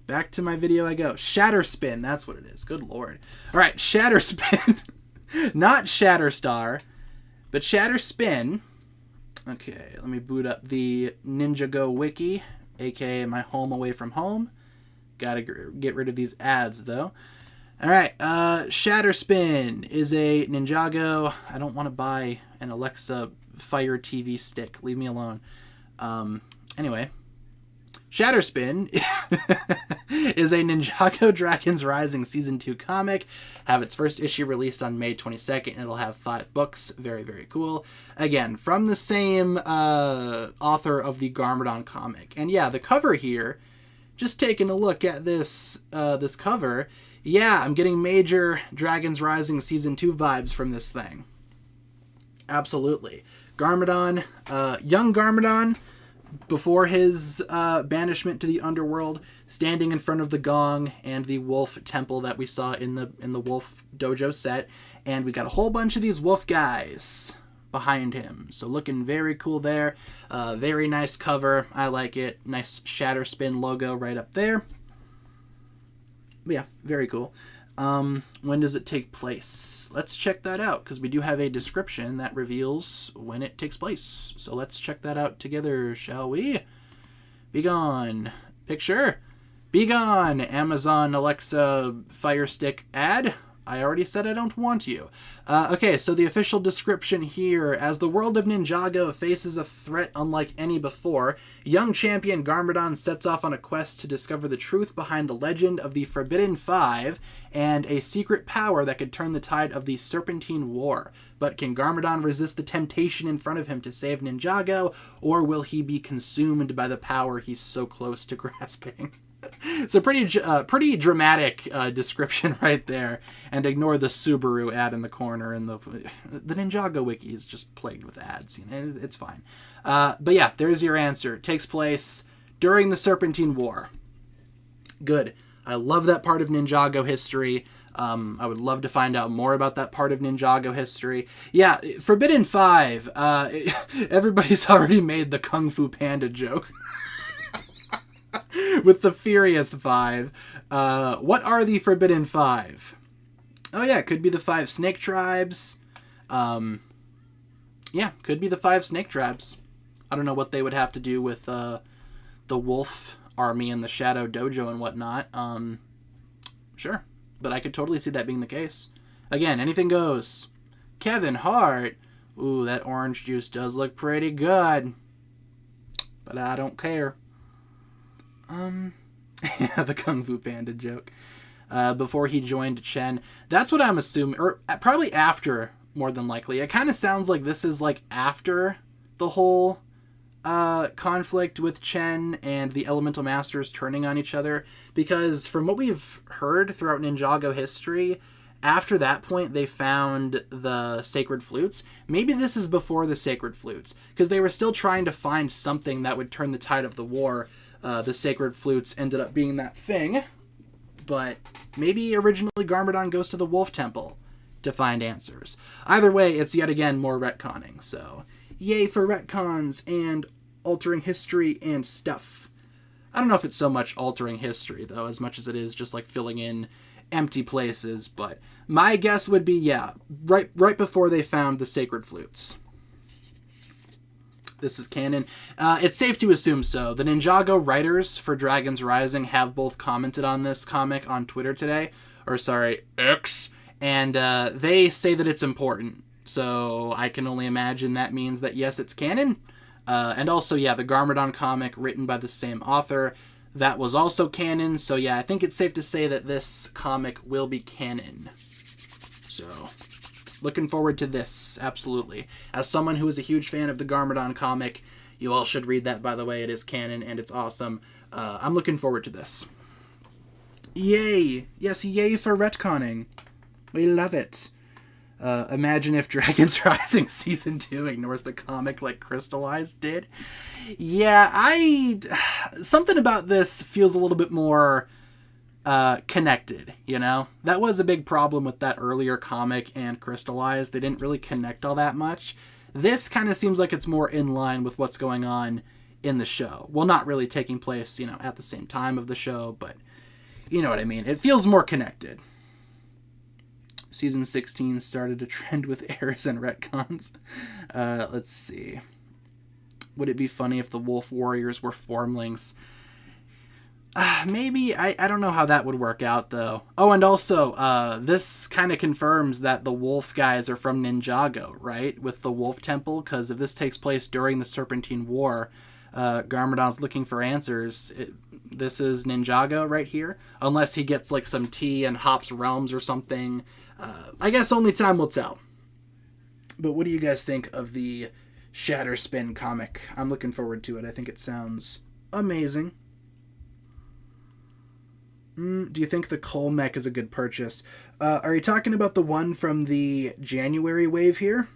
Back to my video I go. Shatterspin, that's what it is. Good lord. All right, Shatterspin. Not Shatterstar, but Shatterspin. Okay, let me boot up the Ninjago wiki, aka my home away from home. Gotta get rid of these ads, though. All right, Shatterspin is a Ninjago. I don't want to buy an Alexa Fire TV stick. Leave me alone. Anyway. Shatterspin is a Ninjago Dragons Rising Season 2 comic. Have its first issue released on May 22nd, and it'll have 5 books. Very, very cool. Again, from the same author of the Garmadon comic. And yeah, the cover here, just taking a look at this this cover, yeah, I'm getting major Dragons Rising Season 2 vibes from this thing. Absolutely. Garmadon, young Garmadon, before his banishment to the underworld, standing in front of the gong and the wolf temple that we saw in the wolf dojo set, and we got a whole bunch of these wolf guys behind him. So looking very cool there. Very nice cover. I like it. Nice Shatterspin logo right up there. But yeah, very cool. When does it take place? Let's check that out, because we do have a description that reveals when it takes place. So let's check that out together, shall we? Be gone. Picture. Be gone, Amazon Alexa Fire Stick ad. I already said I don't want you. Okay, so the official description here: as the world of Ninjago faces a threat unlike any before, young champion Garmadon sets off on a quest to discover the truth behind the legend of the Forbidden Five and a secret power that could turn the tide of the Serpentine War. But can Garmadon resist the temptation in front of him to save Ninjago, or will he be consumed by the power he's so close to grasping? So pretty dramatic description right there, and ignore the Subaru ad in the corner, and the Ninjago wiki is just plagued with ads. You know, it's fine. But yeah, there's your answer. It takes place during the Serpentine War. Good. I love that part of Ninjago history. I would love to find out more about that part of Ninjago history. Yeah, Forbidden Five. Everybody's already made the Kung Fu Panda joke. With the Furious Five. What are the Forbidden Five? Oh yeah, could be the 5 snake tribes. Yeah, could be the 5 snake tribes. I don't know what they would have to do with the wolf army in the Shadow Dojo and whatnot. Sure. But I could totally see that being the case. Again, anything goes. Kevin Hart. Ooh, that orange juice does look pretty good. But I don't care. Yeah, the Kung Fu Panda joke. Before he joined Chen. That's what I'm assuming. Or probably after, more than likely. It kind of sounds like this is like after the whole conflict with Chen and the Elemental Masters turning on each other. Because from what we've heard throughout Ninjago history, after that point they found the Sacred Flutes. Maybe this is before the Sacred Flutes. Because they were still trying to find something that would turn the tide of the war. The Sacred Flutes ended up being that thing. But maybe originally Garmadon goes to the Wolf Temple to find answers. Either way, it's yet again more retconning. So, yay for retcons and altering history and stuff. I don't know if it's so much altering history, though, as much as it is just like filling in empty places. But my guess would be, yeah, right before they found the Sacred Flutes. This is canon. It's safe to assume so. The Ninjago writers for Dragon's Rising have both commented on this comic on Twitter today. Or, sorry, X. And they say that it's important. So I can only imagine that means that, yes, it's canon. And also, yeah, the Garmadon comic written by the same author, that was also canon. So, yeah, I think it's safe to say that this comic will be canon. So, looking forward to this, absolutely. As someone who is a huge fan of the Garmadon comic, you all should read that, by the way. It is canon, and it's awesome. I'm looking forward to this. Yay! Yes, yay for retconning. We love it. Imagine if Dragon's Rising Season 2 ignores the comic like Crystallized did. Yeah, something about this feels a little bit more connected, you know? That was a big problem with that earlier comic and Crystallized. They didn't really connect all that much. This kind of seems like it's more in line with what's going on in the show. Well, not really taking place, you know, at the same time of the show, but you know what I mean. It feels more connected. Season 16 started a trend with errors and retcons. Let's see. Would it be funny if the Wolf Warriors were formlings? Maybe. I don't know how that would work out, though. Oh, and also, this kind of confirms that the Wolf guys are from Ninjago, right? With the Wolf Temple, because if this takes place during the Serpentine War, Garmadon's looking for answers. This is Ninjago right here. Unless he gets, like, some tea and Hop's Realms or something. I guess only time will tell. But what do you guys think of the Shatterspin comic? I'm looking forward to it. I think it sounds amazing. Do you think the Cull mech is a good purchase? Are you talking about the one from the January wave here?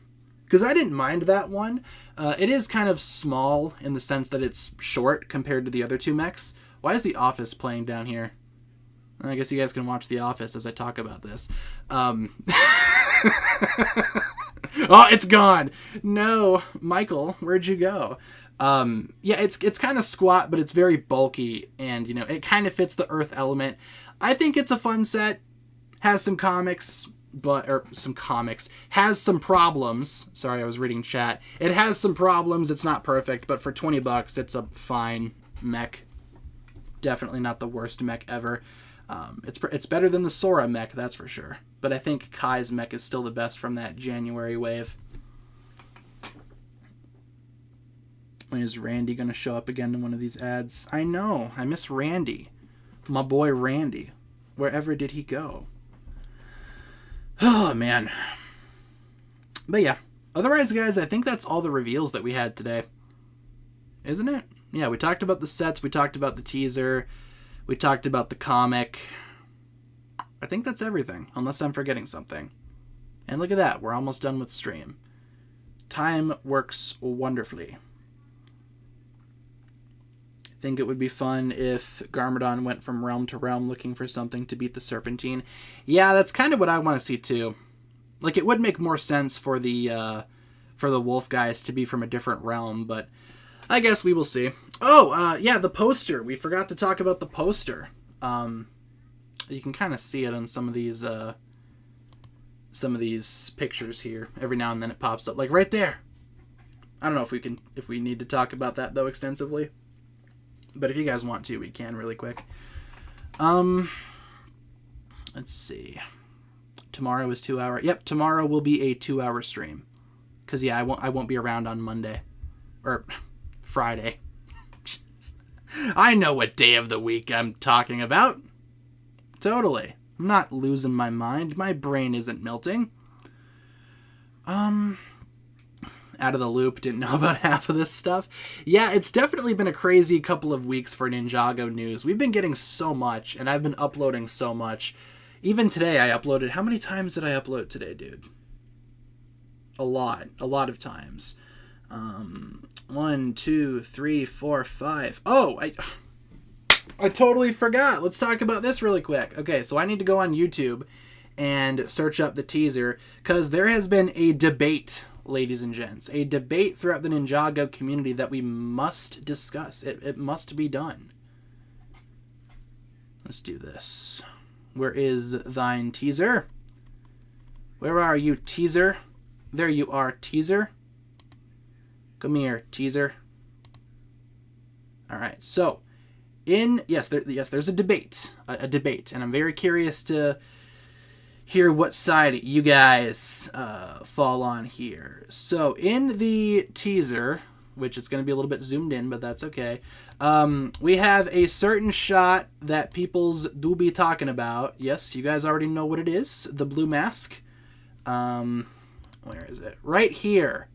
Because I didn't mind that one. It is kind of small in the sense that it's short compared to the other two mechs. Why is The Office playing down here? I guess you guys can watch The Office as I talk about this. Oh, it's gone! No, Michael, where'd you go? Yeah, it's kind of squat, but it's very bulky, and, you know, it kind of fits the Earth element. I think it's a fun set. Has some comics, has some problems. Sorry, I was reading chat. It has some problems. It's not perfect, but for $20, it's a fine mech. Definitely not the worst mech ever. It's better than the Sora mech, that's for sure. But I think Kai's mech is still the best from that January wave. When is Randy going to show up again in one of these ads? I know. I miss Randy. My boy Randy. Wherever did he go? Oh, man. But yeah. Otherwise, guys, I think that's all the reveals that we had today. Isn't it? Yeah, we talked about the sets. We talked about the teaser. We talked about the comic. I think that's everything, unless I'm forgetting something. And look at that. We're almost done with stream. Time works wonderfully. I think it would be fun if Garmadon went from realm to realm looking for something to beat the Serpentine. Yeah, that's kind of what I want to see too. Like, it would make more sense for the wolf guys to be from a different realm, but I guess we will see. Oh, yeah, the poster. We forgot to talk about the poster. You can kind of see it on some of these pictures here. Every now and then it pops up, like right there. I don't know if we need to talk about that though extensively. But if you guys want to, we can really quick. Let's see. Tomorrow is 2 hour. Yep, tomorrow will be a 2 hour stream. Cause yeah, I won't be around on Monday or Friday. I know what day of the week I'm talking about. Totally. I'm not losing my mind. My brain isn't melting. Out of the loop, didn't know about half of this stuff. Yeah, it's definitely been a crazy couple of weeks for Ninjago news. We've been getting so much, and I've been uploading so much. Even today I uploaded. How many times did I upload today, dude? A lot of times. 1, 2, 3, 4, 5. Oh, I totally forgot. Let's talk about this really quick. Okay, so I need to go on YouTube and search up the teaser, because there has been a debate, ladies and gents, a debate throughout the Ninjago community that we must discuss. It must be done. Let's do this. Where is thine teaser? Where are you, teaser? There you are, teaser. Come here, teaser. All right, so there's a debate, and I'm very curious to hear what side you guys fall on here. So in the teaser, which it's going to be a little bit zoomed in, but that's okay. We have a certain shot that people's do be talking about. Yes, you guys already know what it is. The blue mask. Where is it? Right here.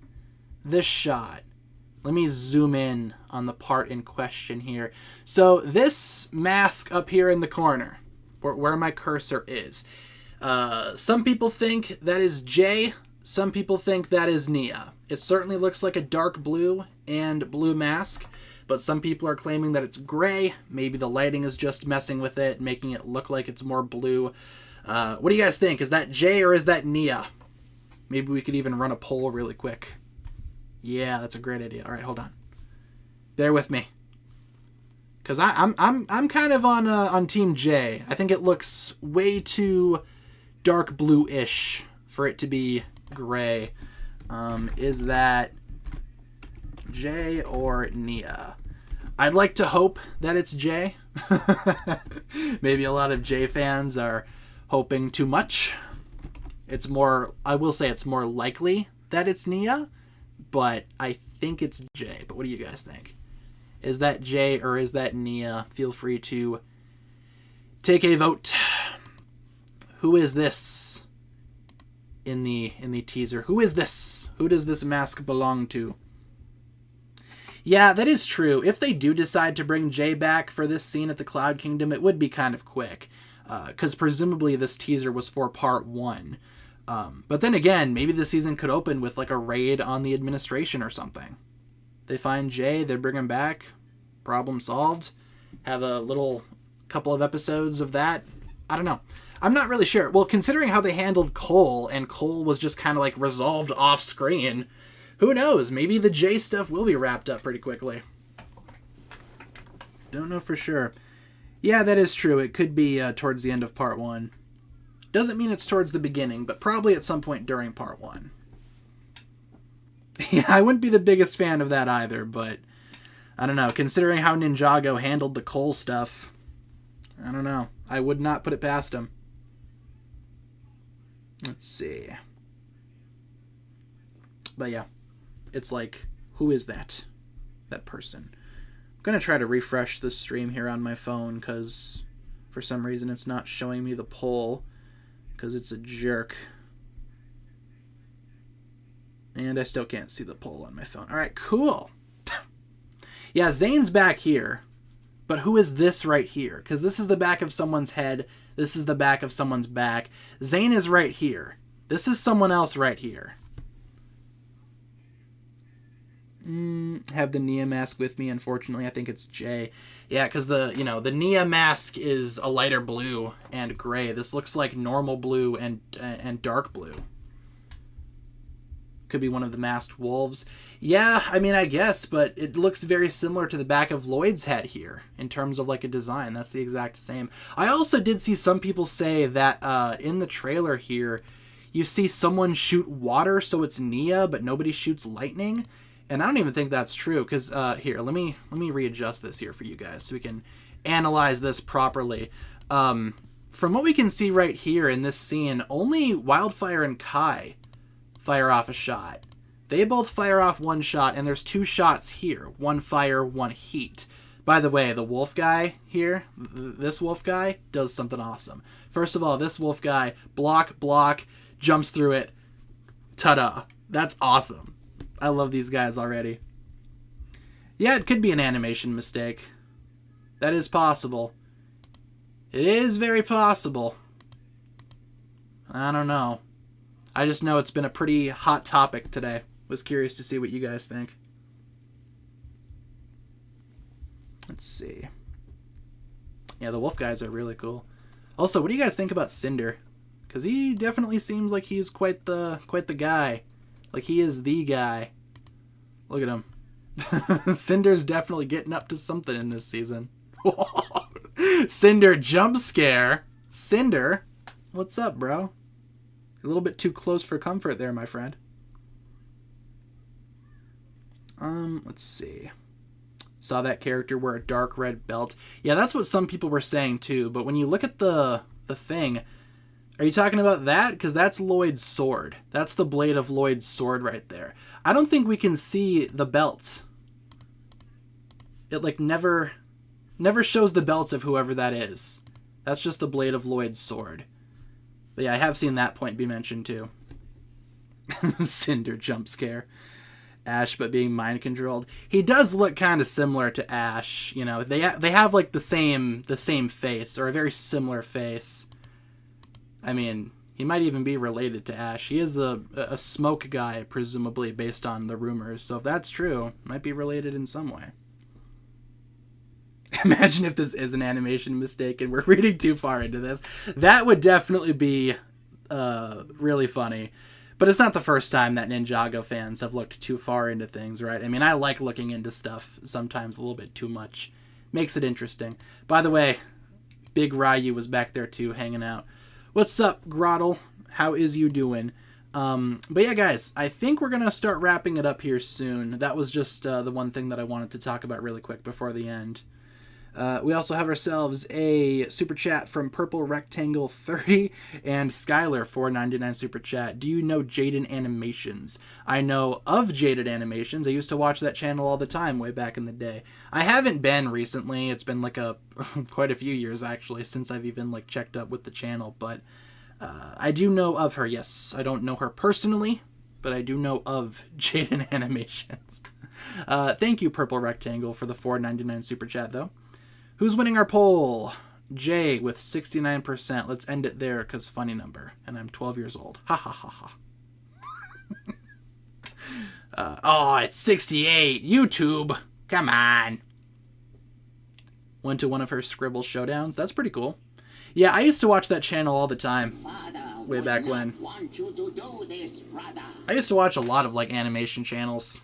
This shot. Let me zoom in on the part in question here. So this mask up here in the corner, where my cursor is. Some people think that is Jay. Some people think that is Nia. It certainly looks like a dark blue and blue mask, but some people are claiming that it's gray. Maybe the lighting is just messing with it, making it look like it's more blue. What do you guys think? Is that Jay or is that Nia? Maybe we could even run a poll really quick. Yeah, that's a great idea. All right, hold on. Bear with me, because I'm kind of on Team J. I think it looks way too dark blue-ish for it to be gray. Is that Jay or Nia? I'd like to hope that it's Jay. Maybe a lot of Jay fans are hoping too much. I will say it's more likely that it's Nia, but I think it's Jay. But what do you guys think? Is that Jay or is that Nia? Feel free to take a vote. Who is this in the teaser? Who is this? Who does this mask belong to? Yeah, that is true. If they do decide to bring Jay back for this scene at the Cloud Kingdom, it would be kind of quick, because presumably this teaser was for part 1. But then again, maybe the season could open with like a raid on the administration or something. They find Jay, they bring him back, problem solved. Have a little couple of episodes of that. I don't know. I'm not really sure. Well, considering how they handled Cole, and Cole was just kind of like resolved off screen, who knows? Maybe the Jay stuff will be wrapped up pretty quickly. Don't know for sure. Yeah, that is true. It could be towards the end of part 1. Doesn't mean it's towards the beginning, but probably at some point during part 1. Yeah, I wouldn't be the biggest fan of that either, but I don't know. Considering how Ninjago handled the Cole stuff, I don't know. I would not put it past him. Let's see. But yeah, it's like, who is that person? I'm going to try to refresh the stream here on my phone, because for some reason it's not showing me the poll, because it's a jerk. And I still can't see the poll on my phone. All right, cool. Yeah, Zane's back here. But who is this right here? Because this is the back of someone's head. This is the back of someone's back. Zane is right here. This is someone else right here. Have the Nia mask with me. Unfortunately, I think it's Jay. Yeah, because the Nia mask is a lighter blue and gray. This looks like normal blue and dark blue. Could be one of the masked wolves. Yeah, I mean, I guess, but it looks very similar to the back of Lloyd's head here in terms of like a design. That's the exact same. I also did see some people say that in the trailer here, you see someone shoot water, so it's Nia, but nobody shoots lightning. And I don't even think that's true, because here, let me readjust this here for you guys so we can analyze this properly. From what we can see right here in this scene, only Wildfire and Kai fire off a shot. They both fire off one shot, and there's two shots here. One fire, one heat. By the way, the wolf guy here, this wolf guy, does something awesome. First of all, this wolf guy, block, jumps through it. Ta-da. That's awesome. I love these guys already. Yeah, it could be an animation mistake. That is possible. It is very possible. I don't know. I just know it's been a pretty hot topic today. Was curious to see what you guys think. Let's see. Yeah, the wolf guys are really cool. Also, what do you guys think about Cinder? Because he definitely seems like he's quite the guy. Like, he is the guy. Look at him. Cinder's definitely getting up to something in this season. Cinder jump scare. Cinder, what's up, bro? A little bit too close for comfort there, my friend. Let's see. Saw that character wear a dark red belt. Yeah, that's what some people were saying too. But when you look at the thing, are you talking about that? Because that's Lloyd's sword. That's the blade of Lloyd's sword right there. I don't think we can see the belt. It like never shows the belts of whoever that is. That's just the blade of Lloyd's sword. But yeah, I have seen that point be mentioned too. Cinder jump scare. Ash, but being mind controlled. He does look kind of similar to Ash. You know, they have like the same face, or a very similar face. I mean, he might even be related to Ash. He is a smoke guy, presumably based on the rumors. So if that's true, might be related in some way. Imagine if this is an animation mistake and we're reading too far into this. That would definitely be really funny. But it's not the first time that Ninjago fans have looked too far into things, right? I mean, I like looking into stuff sometimes a little bit too much. Makes it interesting. By the way, Big Ryu was back there too, hanging out. What's up, Grottle? How is you doing? But yeah, guys, I think we're going to start wrapping it up here soon. That was just the one thing that I wanted to talk about really quick before the end. We also have ourselves a super chat from Purple Rectangle 30 and Skylar $4.99 super chat. Do you know Jaded Animations? I know of Jaded Animations. I used to watch that channel all the time way back in the day. I haven't been recently. It's been like quite a few years actually since I've even like checked up with the channel, but I do know of her. Yes, I don't know her personally, but I do know of Jaded Animations. Thank you, Purple Rectangle, for the $4.99 super chat though. Who's winning our poll? Jay with 69%. Let's end it there because funny number. And I'm 12 years old. Ha ha ha ha. Oh, it's 68. YouTube. Come on. Went to one of her Scribble showdowns. That's pretty cool. Yeah, I used to watch that channel all the time. Way back when. I used to watch a lot of like animation channels.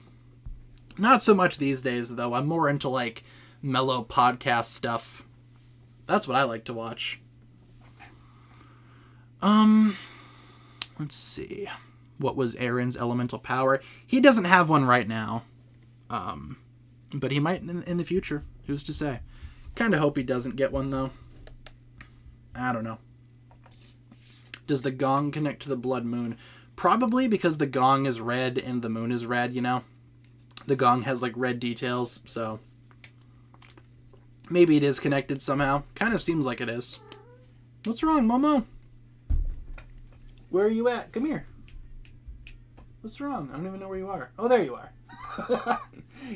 Not so much these days though. I'm more into like mellow podcast stuff. That's what I like to watch. Let's see. What was Aaron's elemental power? He doesn't have one right now. But he might in the future. Who's to say? Kind of hope he doesn't get one though. I don't know. Does the gong connect to the blood moon? Probably, because the gong is red and the moon is red, you know? The gong has like red details, so maybe it is connected somehow. Kind of seems like it is. What's wrong, Momo? Where are you at? Come here. What's wrong? I don't even know where you are. Oh, there you are.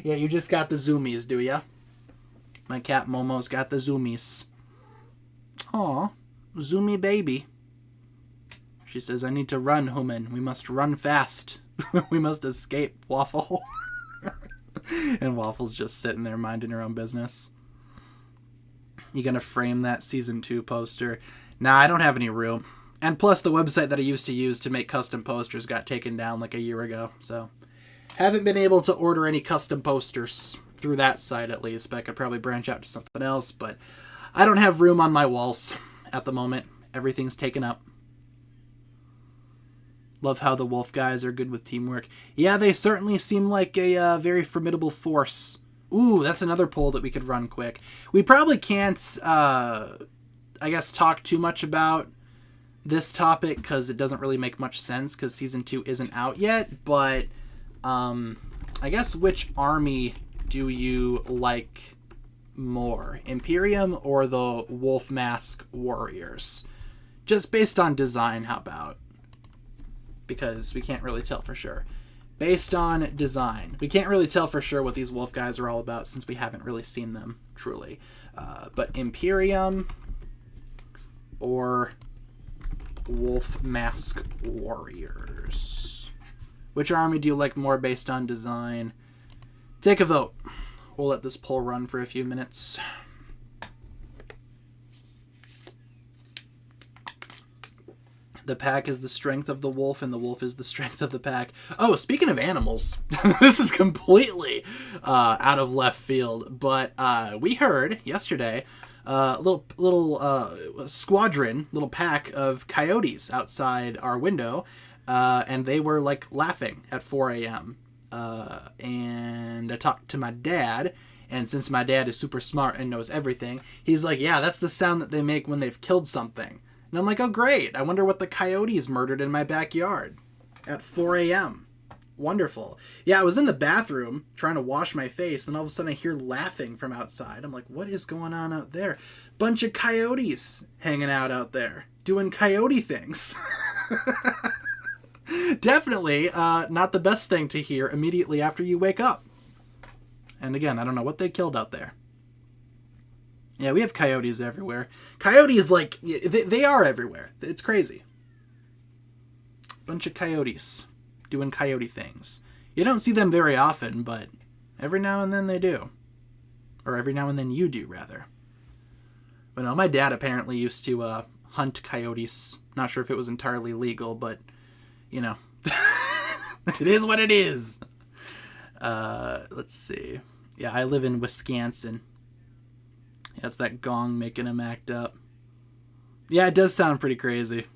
Yeah, you just got the zoomies, do ya? My cat Momo's got the zoomies. Aw, zoomy baby. She says, I need to run, human. We must run fast. We must escape, Waffle. And Waffle's just sitting there minding her own business. You gonna frame that season 2 poster? Nah, I don't have any room. And plus, the website that I used to use to make custom posters got taken down like a year ago. So, haven't been able to order any custom posters through that site at least. But I could probably branch out to something else. But I don't have room on my walls at the moment. Everything's taken up. Love how the wolf guys are good with teamwork. Yeah, they certainly seem like a very formidable force. Ooh, that's another poll that we could run quick. We probably can't, I guess, talk too much about this topic because it doesn't really make much sense because Season 2 isn't out yet. But I guess which army do you like more? Imperium or the Wolf Mask Warriors? Just based on design, how about? Because we can't really tell for sure. Based on design. We can't really tell for sure what these wolf guys are all about since we haven't really seen them, truly. But Imperium or Wolf Mask Warriors? Which army do you like more based on design? Take a vote. We'll let this poll run for a few minutes. The pack is the strength of the wolf, and the wolf is the strength of the pack. Oh, speaking of animals, this is completely out of left field, but we heard yesterday a little squadron, little pack of coyotes outside our window, and they were like laughing at 4 a.m. And I talked to my dad, and since my dad is super smart and knows everything, he's like, yeah, that's the sound that they make when they've killed something. And I'm like, oh, great. I wonder what the coyotes murdered in my backyard at 4 a.m. Wonderful. Yeah, I was in the bathroom trying to wash my face, and all of a sudden I hear laughing from outside. I'm like, what is going on out there? Bunch of coyotes hanging out there, doing coyote things. Definitely not the best thing to hear immediately after you wake up. And again, I don't know what they killed out there. Yeah, we have coyotes everywhere. Coyotes, like, they are everywhere. It's crazy. Bunch of coyotes doing coyote things. You don't see them very often, but every now and then they do. Or every now and then you do, rather. But no, my dad apparently used to hunt coyotes. Not sure if it was entirely legal, but, you know. It is what it is. Let's see. Yeah, I live in Wisconsin. That's that gong making him act up. Yeah, it does sound pretty crazy.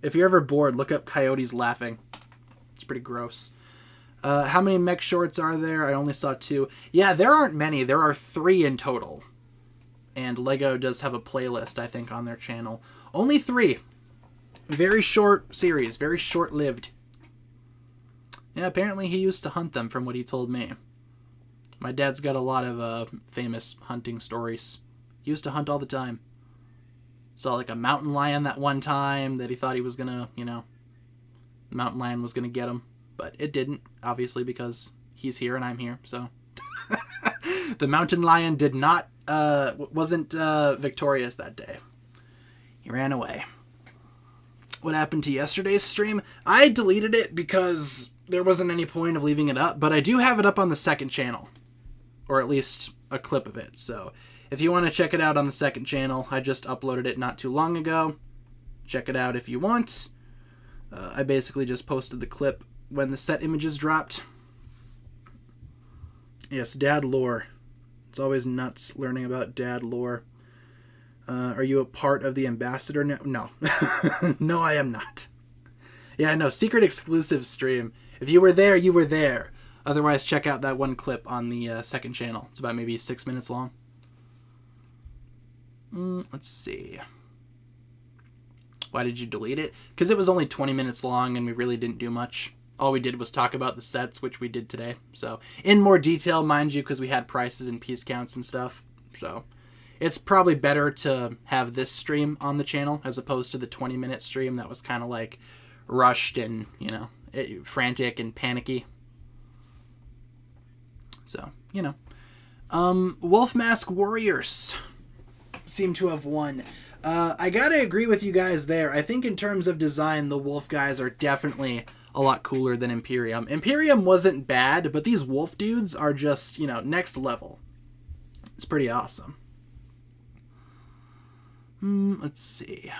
If you're ever bored, look up coyotes laughing. It's pretty gross. How many mech shorts are there? I only saw 2. Yeah, there aren't many. There are 3 in total. And Lego does have a playlist, I think, on their channel. Only 3. Very short series. Very short-lived. Yeah, apparently he used to hunt them from what he told me. My dad's got a lot of famous hunting stories. He used to hunt all the time. Saw like a mountain lion that one time that he thought he was gonna, the mountain lion was gonna get him. But it didn't, obviously, because he's here and I'm here, so. The mountain lion did not, wasn't victorious that day. He ran away. What happened to yesterday's stream? I deleted it because there wasn't any point of leaving it up, but I do have it up on the second channel. Or at least a clip of it. So if you want to check it out on the second channel, I just uploaded it not too long ago. Check it out if you want. I basically just posted the clip when the set images dropped. Yes, dad lore. It's always nuts learning about dad lore. Are you a part of the ambassador now? No. No, I am not. Yeah, no, secret exclusive stream. If you were there, you were there. Otherwise, check out that one clip on the second channel. It's about maybe 6 minutes long. Let's see. Why did you delete it? Because it was only 20 minutes long and we really didn't do much. All we did was talk about the sets, which we did today. So, in more detail, mind you, because we had prices and piece counts and stuff. So, it's probably better to have this stream on the channel as opposed to the 20-minute stream that was kind of like rushed and, frantic and panicky. So, Wolf Mask Warriors seem to have won. I gotta agree with you guys there. I think in terms of design, the wolf guys are definitely a lot cooler than Imperium. Imperium wasn't bad, but these wolf dudes are just, next level. It's pretty awesome. Let's see.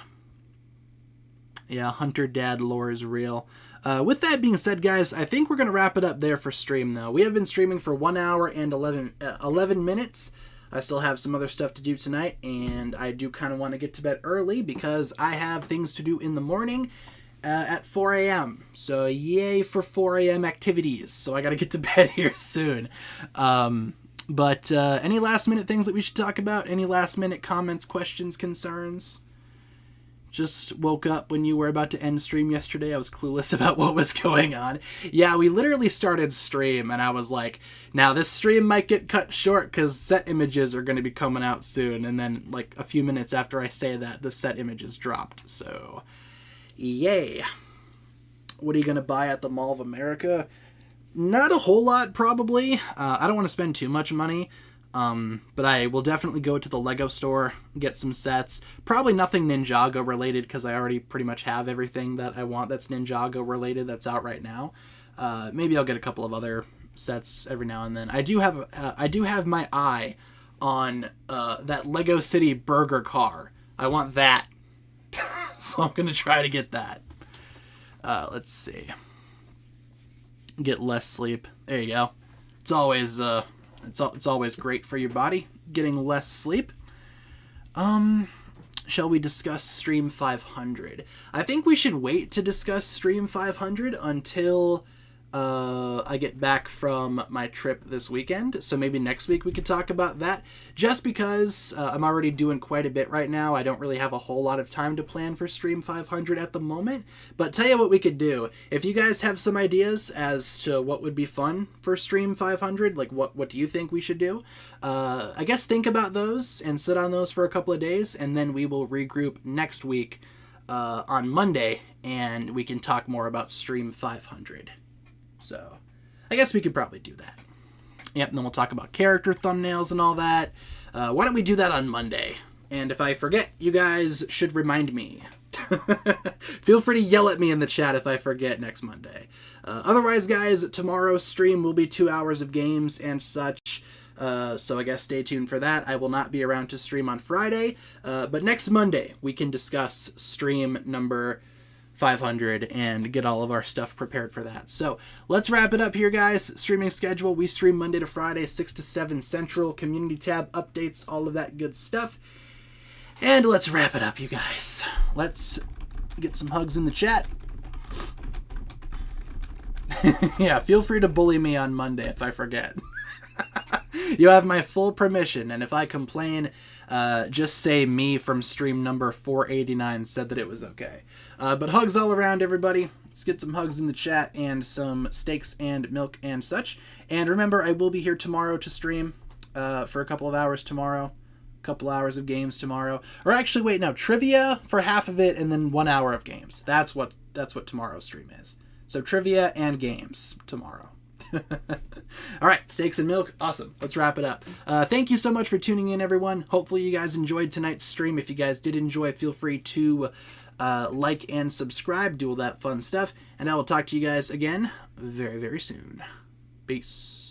Yeah, Hunter Dad lore is real. With that being said, guys, I think we're going to wrap it up there for stream, though. We have been streaming for 1 hour and 11 minutes. I still have some other stuff to do tonight, and I do kind of want to get to bed early because I have things to do in the morning. at 4 a.m. So yay for 4 a.m. activities. So I got to get to bed here soon. But any last minute things that we should talk about? Any last minute comments, questions, concerns? Just woke up when you were about to end stream yesterday. I was clueless about what was going on. Yeah, we literally started stream, and I was like, now this stream might get cut short because set images are going to be coming out soon. And then, like, a few minutes after I say that, the set images dropped. So, yay. What are you going to buy at the Mall of America? Not a whole lot, probably. I don't want to spend too much money. But I will definitely go to the Lego store, get some sets. Probably nothing Ninjago related because I already pretty much have everything that I want that's Ninjago related that's out right now. Maybe I'll get a couple of other sets every now and then. I do have my eye on that Lego City burger car. I want that. So I'm going to try to get that. Let's see. Get less sleep. There you go. It's always it's always great for your body, getting less sleep. Shall we discuss Stream 500? I think we should wait to discuss Stream 500 until I get back from my trip this weekend. So maybe next week we could talk about that. Just because I'm already doing quite a bit right now. I don't really have a whole lot of time to plan for Stream 500 at the moment. But tell you what we could do. If you guys have some ideas as to what would be fun for Stream 500, like what do you think we should do? I guess think about those and sit on those for a couple of days. And then we will regroup next week on Monday. And we can talk more about Stream 500. So, I guess we could probably do that. Yep, and then we'll talk about character thumbnails and all that. Why don't we do that on Monday? And if I forget, you guys should remind me. Feel free to yell at me in the chat if I forget next Monday. Otherwise, guys, tomorrow's stream will be 2 hours of games and such. So I guess stay tuned for that. I will not be around to stream on Friday. But next Monday, we can discuss stream number 500 and get all of our stuff prepared for that. So let's wrap it up here, guys. Streaming schedule. We stream Monday to Friday, 6 to 7 Central. Community tab updates, all of that good stuff. And let's wrap it up, you guys. Let's get some hugs in the chat. Yeah, feel free to bully me on Monday if I forget. You have my full permission, and if I complain, just say me from stream number 489 said that it was okay. But hugs all around, everybody. Let's get some hugs in the chat and some steaks and milk and such. And remember, I will be here tomorrow to stream for a couple of hours tomorrow. A couple hours of games tomorrow. Or actually, wait, no, trivia for half of it and then 1 hour of games. That's what tomorrow's stream is. So trivia and games tomorrow. All right, steaks and milk. Awesome. Let's wrap it up. Thank you so much for tuning in, everyone. Hopefully you guys enjoyed tonight's stream. If you guys did enjoy, feel free to like and subscribe, do all that fun stuff. And I will talk to you guys again very, very soon. Peace.